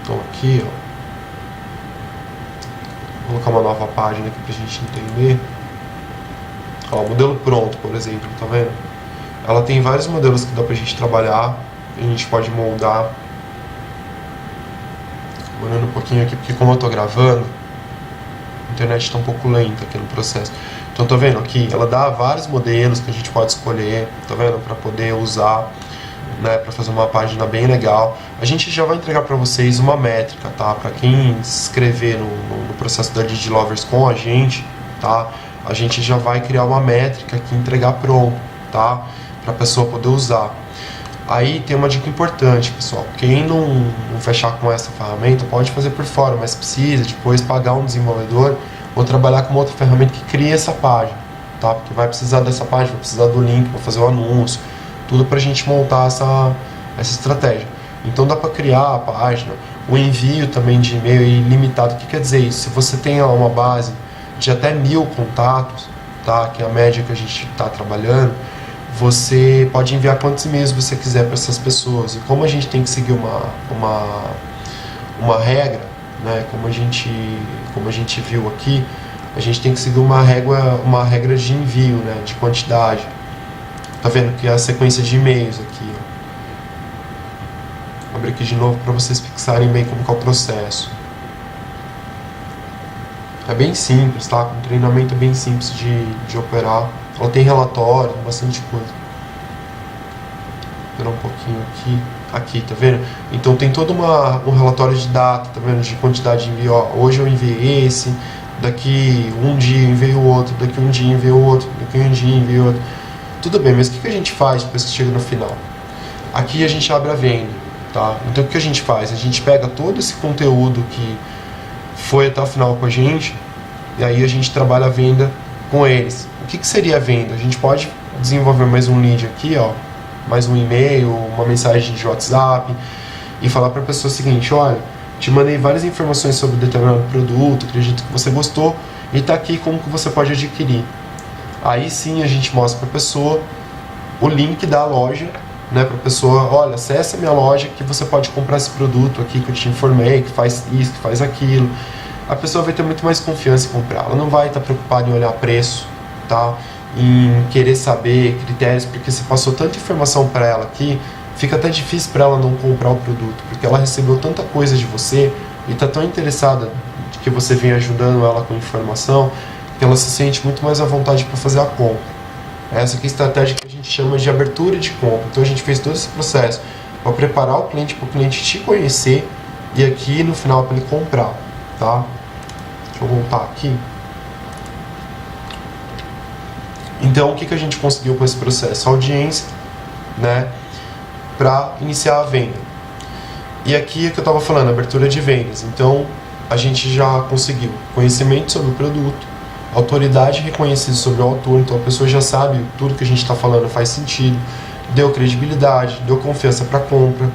Então, aqui, ó. Vou colocar uma nova página aqui pra gente entender. Ó, modelo pronto, por exemplo, tá vendo? Ela tem vários modelos que dá pra gente trabalhar, a gente pode moldar. Olhando um pouquinho aqui, porque como eu tô gravando, a internet tá um pouco lenta aqui no processo. Então tá vendo aqui, ela dá vários modelos que a gente pode escolher, tá vendo? Pra poder usar, né, pra fazer uma página bem legal. A gente já vai entregar pra vocês uma métrica, tá? Pra quem se inscrever no processo da Lead Lovers com a gente, tá? A gente já vai criar uma métrica que entregar pronto, tá? Para a pessoa poder usar. Aí tem uma dica importante, pessoal. Quem não fechar com essa ferramenta pode fazer por fora, mas precisa depois pagar um desenvolvedor ou trabalhar com uma outra ferramenta que cria essa página, tá? Porque vai precisar dessa página, vai precisar do link para fazer o anúncio, tudo para a gente montar essa estratégia. Então dá para criar a página, o envio também de e-mail ilimitado. O que quer dizer isso? Se você tem uma base de até 1000 contatos, tá? Que é a média que a gente está trabalhando, você pode enviar quantos e-mails você quiser para essas pessoas. E como a gente tem que seguir uma regra, né? Como a gente viu aqui, a gente tem que seguir uma regra de envio, né? De quantidade. Tá vendo que é a sequência de e-mails aqui, ó. Vou abrir aqui de novo para vocês fixarem bem como que é o processo. É bem simples, tá? Com treinamento é bem simples de operar. Ela tem relatório, bastante coisa. Vou esperar um pouquinho aqui. Aqui, tá vendo? Então tem todo um relatório de data, tá vendo? De quantidade de envio. Ó, hoje eu enviei esse, daqui um dia eu enviei o outro, daqui um dia eu enviei o outro, daqui um dia eu enviei o outro. Tudo bem, mas o que a gente faz depois que chega no final? Aqui a gente abre a venda, tá? Então o que a gente faz? A gente pega todo esse conteúdo que foi até o final com a gente, e aí a gente trabalha a venda com eles. O que seria a venda? A gente pode desenvolver mais um lead aqui, ó, mais um e-mail, uma mensagem de WhatsApp, e falar para a pessoa o seguinte: olha, te mandei várias informações sobre determinado produto, acredito que você gostou, e está aqui como que você pode adquirir. Aí sim a gente mostra para a pessoa o link da loja, né, para a pessoa: olha, acessa a minha loja que você pode comprar esse produto aqui que eu te informei, que faz isso, que faz aquilo. A pessoa vai ter muito mais confiança em comprar. Ela não vai estar preocupada em olhar preço, tá? Em querer saber critérios, porque você passou tanta informação para ela aqui, fica até difícil para ela não comprar o produto, porque ela recebeu tanta coisa de você e está tão interessada de que você venha ajudando ela com informação, que ela se sente muito mais à vontade para fazer a compra. Essa aqui é a estratégia que a gente chama de abertura de compra. Então a gente fez todo esse processo para preparar o cliente, para o cliente te conhecer, e aqui no final para ele comprar, tá? Deixa eu voltar aqui. Então, o que a gente conseguiu com esse processo? Audiência, né, para iniciar a venda. E aqui é que eu estava falando, abertura de vendas. Então, a gente já conseguiu conhecimento sobre o produto, autoridade reconhecida sobre o autor, então a pessoa já sabe tudo que a gente está falando faz sentido, deu credibilidade, deu confiança para compra,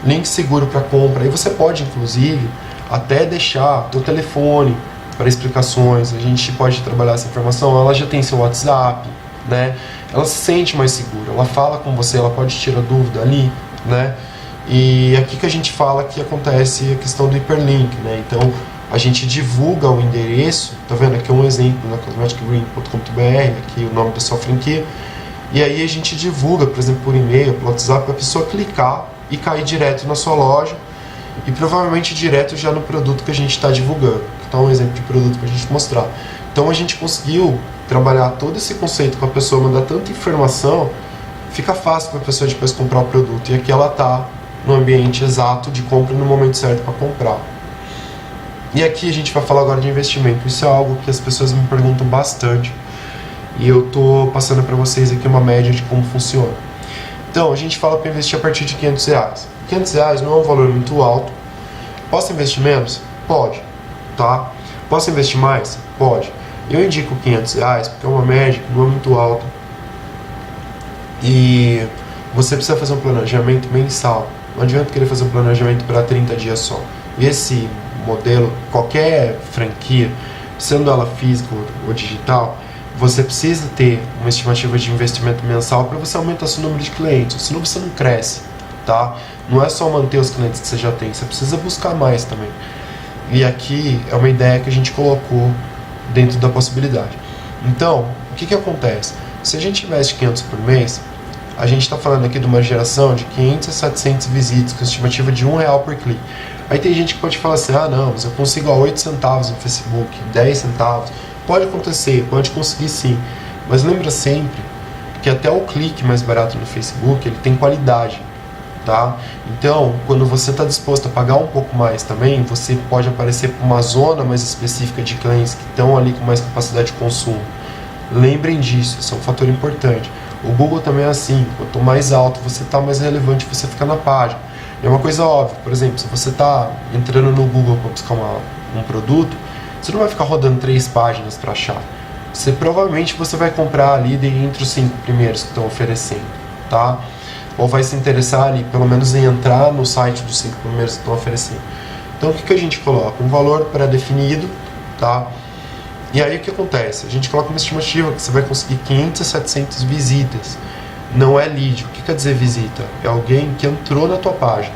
link seguro para compra. Aí você pode, inclusive, até deixar teu telefone para explicações. A gente pode trabalhar essa informação. Ela já tem seu WhatsApp, né? Ela se sente mais segura, ela fala com você, ela pode tirar dúvida ali, né? E aqui que a gente fala que acontece a questão do hiperlink, né? Então a gente divulga o endereço, tá vendo? Aqui é um exemplo na cosmeticgreen.com.br, aqui o nome da sua franquia, e aí a gente divulga, por exemplo, por e-mail, pelo WhatsApp, para a pessoa clicar e cair direto na sua loja, e provavelmente direto já no produto que a gente está divulgando. Então, um exemplo de produto para a gente mostrar. Então a gente conseguiu trabalhar todo esse conceito com a pessoa, mandar tanta informação, fica fácil para a pessoa depois comprar o produto, e aqui ela está no ambiente exato de compra no momento certo para comprar. E aqui a gente vai falar agora de investimento. Isso é algo que as pessoas me perguntam bastante, e eu estou passando para vocês aqui uma média de como funciona. Então a gente fala para investir a partir de R$500. R$500 não é um valor muito alto. Posso investir menos? Pode, tá? Posso investir mais? Pode. Eu indico R$500 porque é uma média que não é muito alta, e você precisa fazer um planejamento mensal. Não adianta querer fazer um planejamento para 30 dias só. E esse modelo, qualquer franquia, sendo ela física ou digital, você precisa ter uma estimativa de investimento mensal para você aumentar seu número de clientes, senão você não cresce, tá? Não é só manter os clientes que você já tem, você precisa buscar mais também. E aqui é uma ideia que a gente colocou dentro da possibilidade. Então, o que acontece? Se a gente investe 500 por mês, a gente está falando aqui de uma geração de 500 a 700 visitas, com estimativa de R$1 por clique. Aí tem gente que pode falar assim: ah não, mas eu consigo a 8 centavos no Facebook, 10 centavos. Pode acontecer, pode conseguir sim, mas lembra sempre que até o clique mais barato no Facebook, ele tem qualidade, tá? Então, quando você está disposto a pagar um pouco mais também, você pode aparecer para uma zona mais específica de clientes que estão ali com mais capacidade de consumo. Lembrem disso, isso é um fator importante. O Google também é assim, quanto mais alto você está, mais relevante você fica na página. É uma coisa óbvia, por exemplo, se você está entrando no Google para buscar um produto, você não vai ficar rodando 3 páginas para achar. Provavelmente você vai comprar ali entre os 5 primeiros que estão oferecendo, tá? Ou vai se interessar ali, pelo menos em entrar no site dos 5 primeiros que estão oferecendo. Então o que a gente coloca? Um valor pré-definido, tá? E aí o que acontece? A gente coloca uma estimativa que você vai conseguir 500 a 700 visitas. Não é lead. O que quer dizer visita? É alguém que entrou na tua página,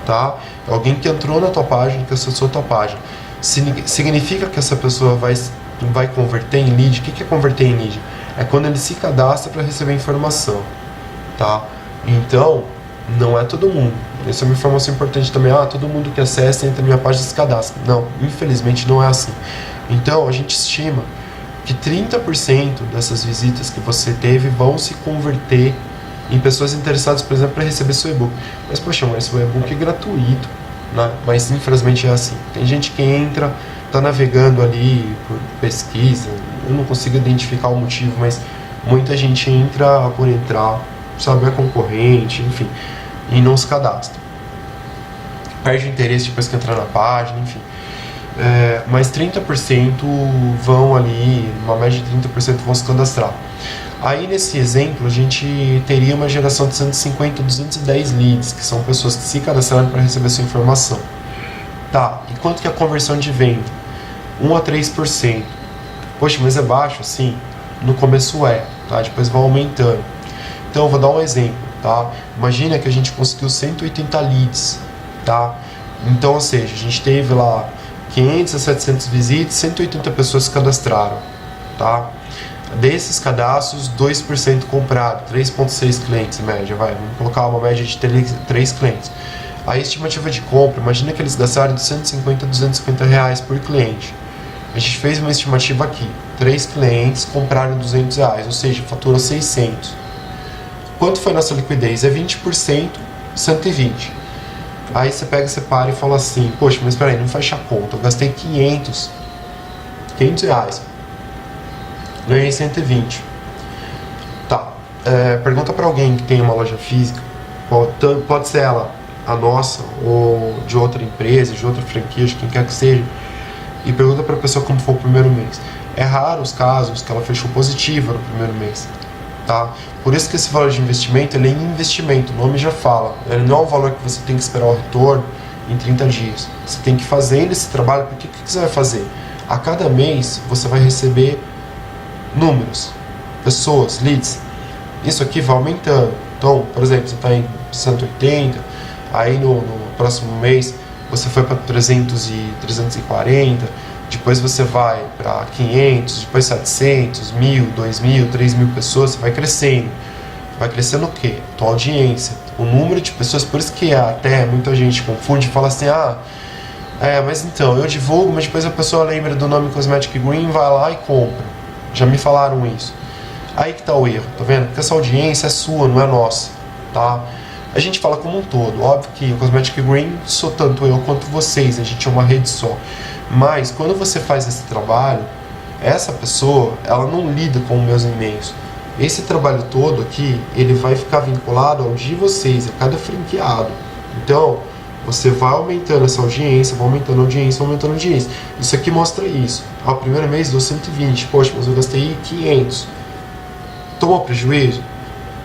tá? É alguém que entrou na tua página, que acessou a tua página. Significa que essa pessoa vai converter em lead. O que é converter em lead? É quando ele se cadastra para receber informação, tá? Então, não é todo mundo. Essa é uma informação importante também. Todo mundo que acessa entra na minha página e se cadastra. Não, infelizmente não é assim. Então, a gente estima que 30% dessas visitas que você teve vão se converter em pessoas interessadas, por exemplo, para receber seu e-book. Mas, poxa, mas o e-book é gratuito, né? Mas, infelizmente, é assim. Tem gente que entra, está navegando ali por pesquisa, eu não consigo identificar o motivo, mas muita gente entra por entrar, sabe, é concorrente, enfim, e não se cadastra. Perde o interesse depois que entrar na página, enfim. Mas 30% vão ali, uma média de 30% vão se cadastrar. Aí nesse exemplo a gente teria uma geração de 150, 210 leads, que são pessoas que se cadastraram para receber sua informação. Tá, e quanto que é a conversão de venda? 1 a 3%. Poxa, mas é baixo? Sim, no começo tá? Depois vai aumentando. Então eu vou dar um exemplo, tá? Imagina que a gente conseguiu 180 leads, tá? Então, ou seja, a gente teve lá 500 a 700 visitas, 180 pessoas se cadastraram, tá? Desses cadastros, 2% compraram, 3,6 clientes em média, vamos colocar uma média de 3 clientes. A estimativa de compra, imagina que eles gastaram de 150 a 250 reais por cliente. A gente fez uma estimativa aqui, 3 clientes compraram 200 reais, ou seja, faturou 600. Quanto foi nossa liquidez? É 20%, 120. Aí você pega, você para e fala assim, poxa, mas peraí, não fecha a conta, eu gastei 500 reais, ganhei 120. Tá, pergunta para alguém que tem uma loja física, pode ser ela, a nossa, ou de outra empresa, de outra franquia, de quem quer que seja, e pergunta para a pessoa como foi o primeiro mês. É raro os casos que ela fechou positiva no primeiro mês, tá? Por isso que esse valor de investimento, ele é investimento, o nome já fala. Ele não é um valor que você tem que esperar o retorno em 30 dias. Você tem que fazer esse trabalho, porque o que você vai fazer? A cada mês você vai receber números, pessoas, leads. Isso aqui vai aumentando. Então, por exemplo, você está em 180, aí no próximo mês você foi para 300 e 340, depois você vai para 500, depois 700, 1.000, 2.000, 3.000 pessoas, você vai crescendo. Vai crescendo o quê? Tua audiência, o número de pessoas, por isso que até muita gente confunde e fala assim, mas então, eu divulgo, mas depois a pessoa lembra do nome Cosmetic Green, vai lá e compra. Já me falaram isso. Aí que tá o erro, tá vendo? Porque essa audiência é sua, não é nossa, tá? A gente fala como um todo, óbvio que o Cosmetic Green sou tanto eu quanto vocês, a gente é uma rede só. Mas quando você faz esse trabalho, essa pessoa, ela não lida com os meus e-mails. Esse trabalho todo aqui, ele vai ficar vinculado ao de vocês, a cada franqueado. Então, você vai aumentando essa audiência, vai aumentando a audiência, vai aumentando a audiência. Isso aqui mostra isso. Ao primeiro mês deu 120, poxa, mas eu gastei 500. Tomou prejuízo?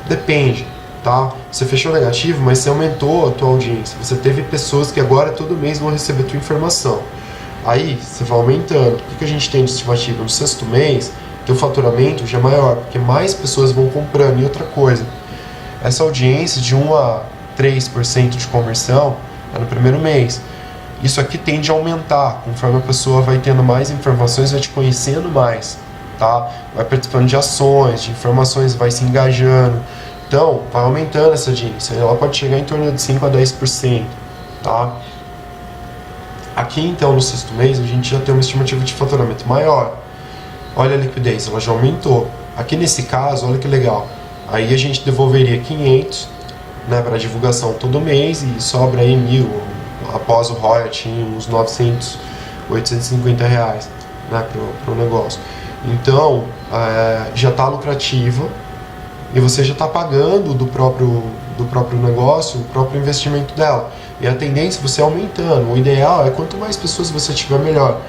Depende, tá? Você fechou negativo, mas você aumentou a tua audiência. Você teve pessoas que agora todo mês vão receber a tua informação. Aí você vai aumentando. O que a gente tem de estimativa? No sexto mês, teu faturamento já é maior, porque mais pessoas vão comprando. E outra coisa, essa audiência de 1 a 3% de conversão é no primeiro mês. Isso aqui tende a aumentar, conforme a pessoa vai tendo mais informações, vai te conhecendo mais, tá? Vai participando de ações, de informações, vai se engajando. Então, vai aumentando essa audiência. Ela pode chegar em torno de 5 a 10%, tá? Aqui, então, no sexto mês, a gente já tem uma estimativa de faturamento maior. Olha a liquidez, ela já aumentou. Aqui nesse caso, olha que legal. Aí a gente devolveria 500, né, para divulgação todo mês e sobra aí 1.000, após o royalty, uns 900, 850 reais, né, pro negócio. Então, já está lucrativa, e você já está pagando do próprio negócio, o próprio investimento dela. E a tendência é você aumentando. O ideal é quanto mais pessoas você tiver, melhor.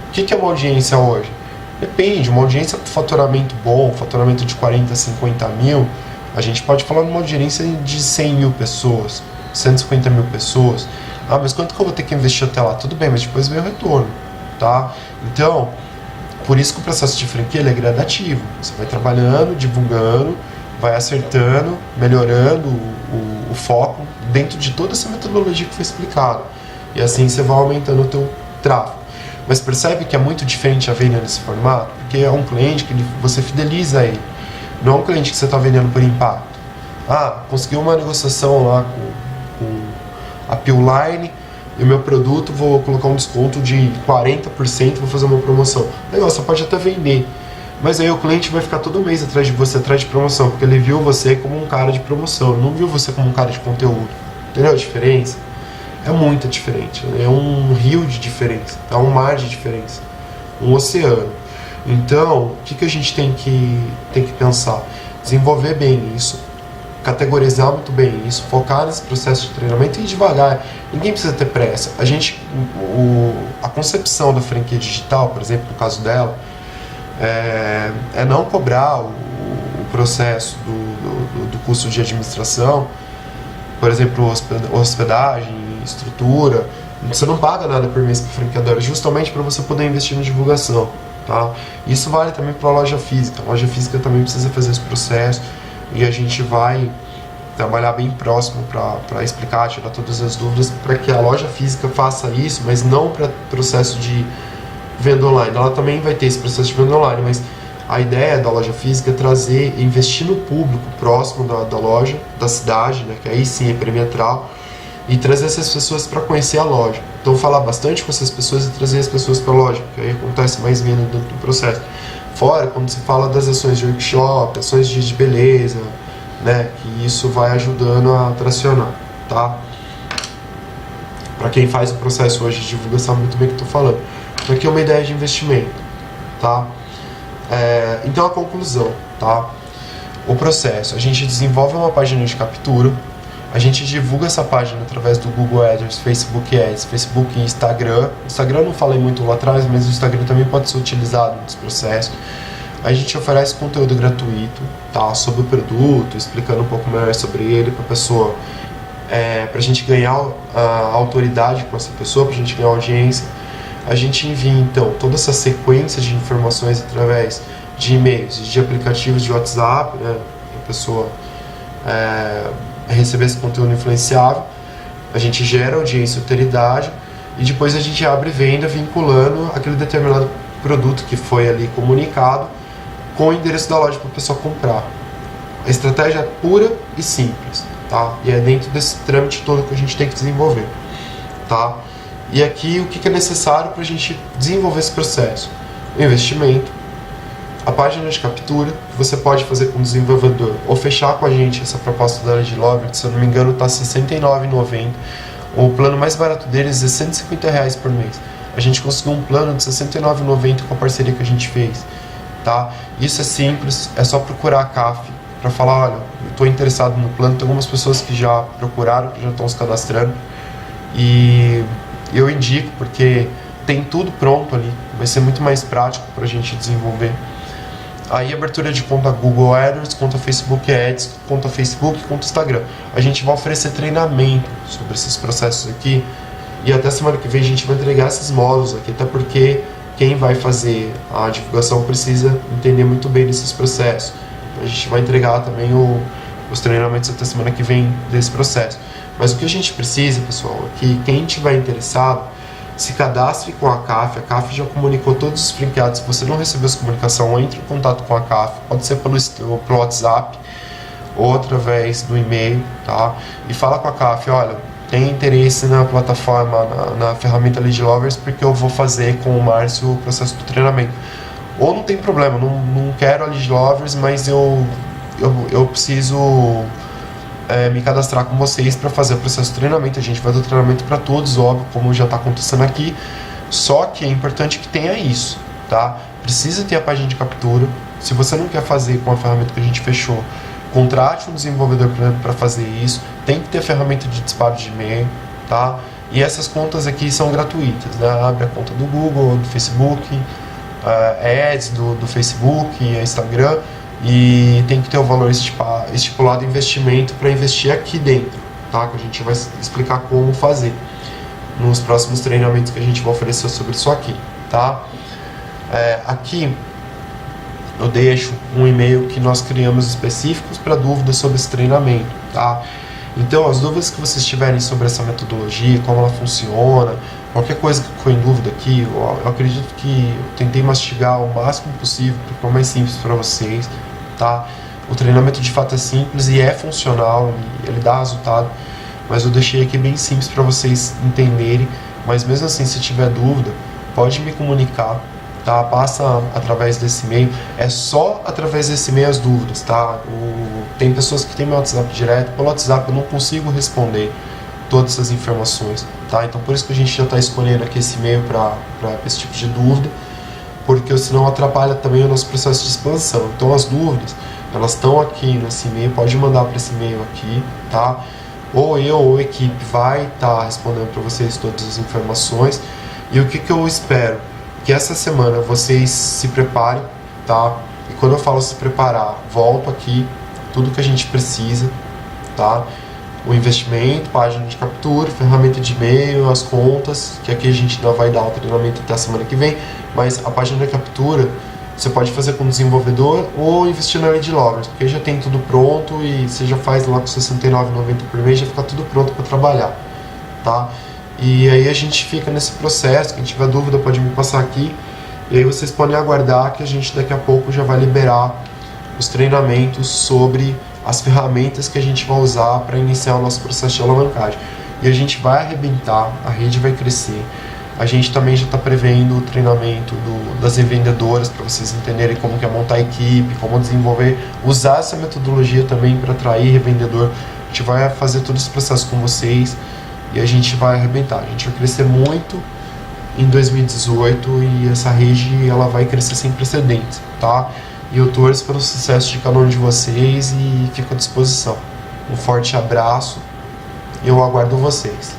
O que é uma audiência hoje? Depende, uma audiência com faturamento bom, faturamento de 40, 50 mil, a gente pode falar numa audiência de 100 mil pessoas, 150 mil pessoas. Ah, mas quanto que eu vou ter que investir até lá? Tudo bem, mas depois vem o retorno, tá? Então, por isso que o processo de franquia ele é gradativo. Você vai trabalhando, divulgando, vai acertando, melhorando o foco dentro de toda essa metodologia que foi explicada. E assim você vai aumentando o teu tráfego. Mas percebe que é muito diferente a venda nesse formato? Porque é um cliente que você fideliza ele. Não é um cliente que você está vendendo por impacto. Ah, conseguiu uma negociação lá com a Pillline e o meu produto, vou colocar um desconto de 40%, vou fazer uma promoção. Legal, você pode até vender. Mas aí o cliente vai ficar todo mês atrás de você, atrás de promoção, porque ele viu você como um cara de promoção, não viu você como um cara de conteúdo. Entendeu a diferença? É muito diferente, é um rio de diferença, é um mar de diferença, um oceano. Então, o que a gente tem que pensar? Desenvolver bem isso, categorizar muito bem isso, focar nesse processo de treinamento e ir devagar. Ninguém precisa ter pressa. A concepção da franquia digital, por exemplo, no caso dela, é não cobrar o processo do custo de administração, por exemplo, hospedagem, estrutura. Você não paga nada por mês para o franqueador, justamente para você poder investir na divulgação, tá? Isso vale também para a loja física. A loja física também precisa fazer esse processo e a gente vai trabalhar bem próximo para explicar, tirar todas as dúvidas, para que a loja física faça isso, mas não para processo de venda online. Ela também vai ter esse processo de venda online, mas a ideia da loja física é trazer, investir no público próximo da loja, da cidade, né, que aí sim é perimetral, e trazer essas pessoas para conhecer a loja. Então falar bastante com essas pessoas e trazer as pessoas para a loja, porque aí acontece mais venda dentro do processo. Fora, quando se fala das ações de workshop, ações de beleza, né, que isso vai ajudando a tracionar, tá? Para quem faz o processo hoje de divulgação, sabe muito bem o que eu estou falando. Então aqui é uma ideia de investimento, tá? Então a conclusão, tá? O processo, a gente desenvolve uma página de captura, a gente divulga essa página através do Google Ads, Facebook Ads, Facebook e Instagram. Instagram eu não falei muito lá atrás, mas o Instagram também pode ser utilizado nesse processo. A gente oferece conteúdo gratuito, tá? Sobre o produto, explicando um pouco melhor sobre ele para a pessoa, para a gente ganhar a autoridade com essa pessoa, para a gente ganhar audiência. A gente envia então toda essa sequência de informações através de e-mails e de aplicativos de WhatsApp, né? Para a pessoa receber esse conteúdo influenciável. A gente gera audiência e autoridade e depois a gente abre venda vinculando aquele determinado produto que foi ali comunicado com o endereço da loja para a pessoa comprar. A estratégia é pura e simples, tá? E é dentro desse trâmite todo que a gente tem que desenvolver, tá? E aqui o que é necessário para a gente desenvolver esse processo? O investimento, a página de captura, que você pode fazer com o desenvolvedor ou fechar com a gente essa proposta da Legilover, que se eu não me engano está R$ 69,90. O plano mais barato deles é R$ 150 por mês. A gente conseguiu um plano de R$ 69,90 com a parceria que a gente fez, tá? Isso é simples, é só procurar a CAF para falar, olha, eu estou interessado no plano. Tem algumas pessoas que já procuraram, que já estão se cadastrando, e eu indico porque tem tudo pronto ali, vai ser muito mais prático para a gente desenvolver. Aí abertura de conta Google Ads, conta Facebook Ads, conta Facebook, conta Instagram. A gente vai oferecer treinamento sobre esses processos aqui e até semana que vem a gente vai entregar esses módulos aqui, até porque quem vai fazer a divulgação precisa entender muito bem desses processos. A gente vai entregar também os treinamentos até semana que vem desse processo. Mas o que a gente precisa, pessoal, é que quem estiver interessado se cadastre com a CAF. A CAF já comunicou todos os franqueados. Se você não recebeu essa comunicação, entre em contato com a CAF. Pode ser pelo WhatsApp ou através do e-mail, tá? E fala com a CAF, olha, tem interesse na plataforma, na ferramenta Lead Lovers, porque eu vou fazer com o Márcio o processo do treinamento. Ou não tem problema, não quero a Lead Lovers, mas eu preciso me cadastrar com vocês para fazer o processo de treinamento. A gente vai dar treinamento para todos, óbvio, como já está acontecendo aqui. Só que é importante que tenha isso, tá? Precisa ter a página de captura. Se você não quer fazer com a ferramenta que a gente fechou, contrate um desenvolvedor para fazer isso, tem que ter ferramenta de disparo de e-mail, tá? E essas contas aqui são gratuitas, né? Abre a conta do Google, do Facebook, Ads do Facebook, Instagram, e tem que ter o valor estipulado investimento para investir aqui dentro, tá? Que a gente vai explicar como fazer nos próximos treinamentos que a gente vai oferecer sobre isso aqui, tá? Aqui eu deixo um e-mail que nós criamos específicos para dúvidas sobre esse treinamento, tá? Então, as dúvidas que vocês tiverem sobre essa metodologia, como ela funciona, qualquer coisa que ficou em dúvida aqui, eu acredito que eu tentei mastigar o máximo possível para ficar mais simples para vocês, tá? O treinamento de fato é simples e é funcional, ele dá resultado, mas eu deixei aqui bem simples para vocês entenderem. Mas mesmo assim, se tiver dúvida, pode me comunicar, tá? Passa através desse e-mail, é só através desse e-mail as dúvidas, tá? Tem pessoas que têm meu WhatsApp direto, pelo WhatsApp eu não consigo responder todas essas informações, tá? Então por isso que a gente já está escolhendo aqui esse e-mail para esse tipo de dúvida, porque senão atrapalha também o nosso processo de expansão. Então as dúvidas, elas estão aqui nesse e-mail, pode mandar para esse e-mail aqui, tá? Ou eu ou a equipe vai estar respondendo para vocês todas as informações. E o que eu espero? Que essa semana vocês se preparem, tá? E quando eu falo se preparar, volto aqui, tudo que a gente precisa, tá? O investimento, página de captura, ferramenta de e-mail, as contas, que aqui a gente ainda vai dar o treinamento até a semana que vem, mas a página de captura você pode fazer com o desenvolvedor ou investir na Lead Lovers, porque já tem tudo pronto e você já faz lá com R$ 69,90 por mês, já fica tudo pronto para trabalhar, tá? E aí a gente fica nesse processo. Quem tiver dúvida pode me passar aqui, e aí vocês podem aguardar que a gente daqui a pouco já vai liberar os treinamentos sobre as ferramentas que a gente vai usar para iniciar o nosso processo de alavancagem. E a gente vai arrebentar, a rede vai crescer. A gente também já está prevendo o treinamento das revendedoras, para vocês entenderem como que é montar a equipe, como desenvolver, usar essa metodologia também para atrair revendedor. A gente vai fazer todo esse processo com vocês e a gente vai arrebentar. A gente vai crescer muito em 2018 e essa rede ela vai crescer sem precedentes, tá? E eu torço pelo sucesso de cada um de vocês e fico à disposição. Um forte abraço e eu aguardo vocês.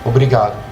Obrigado.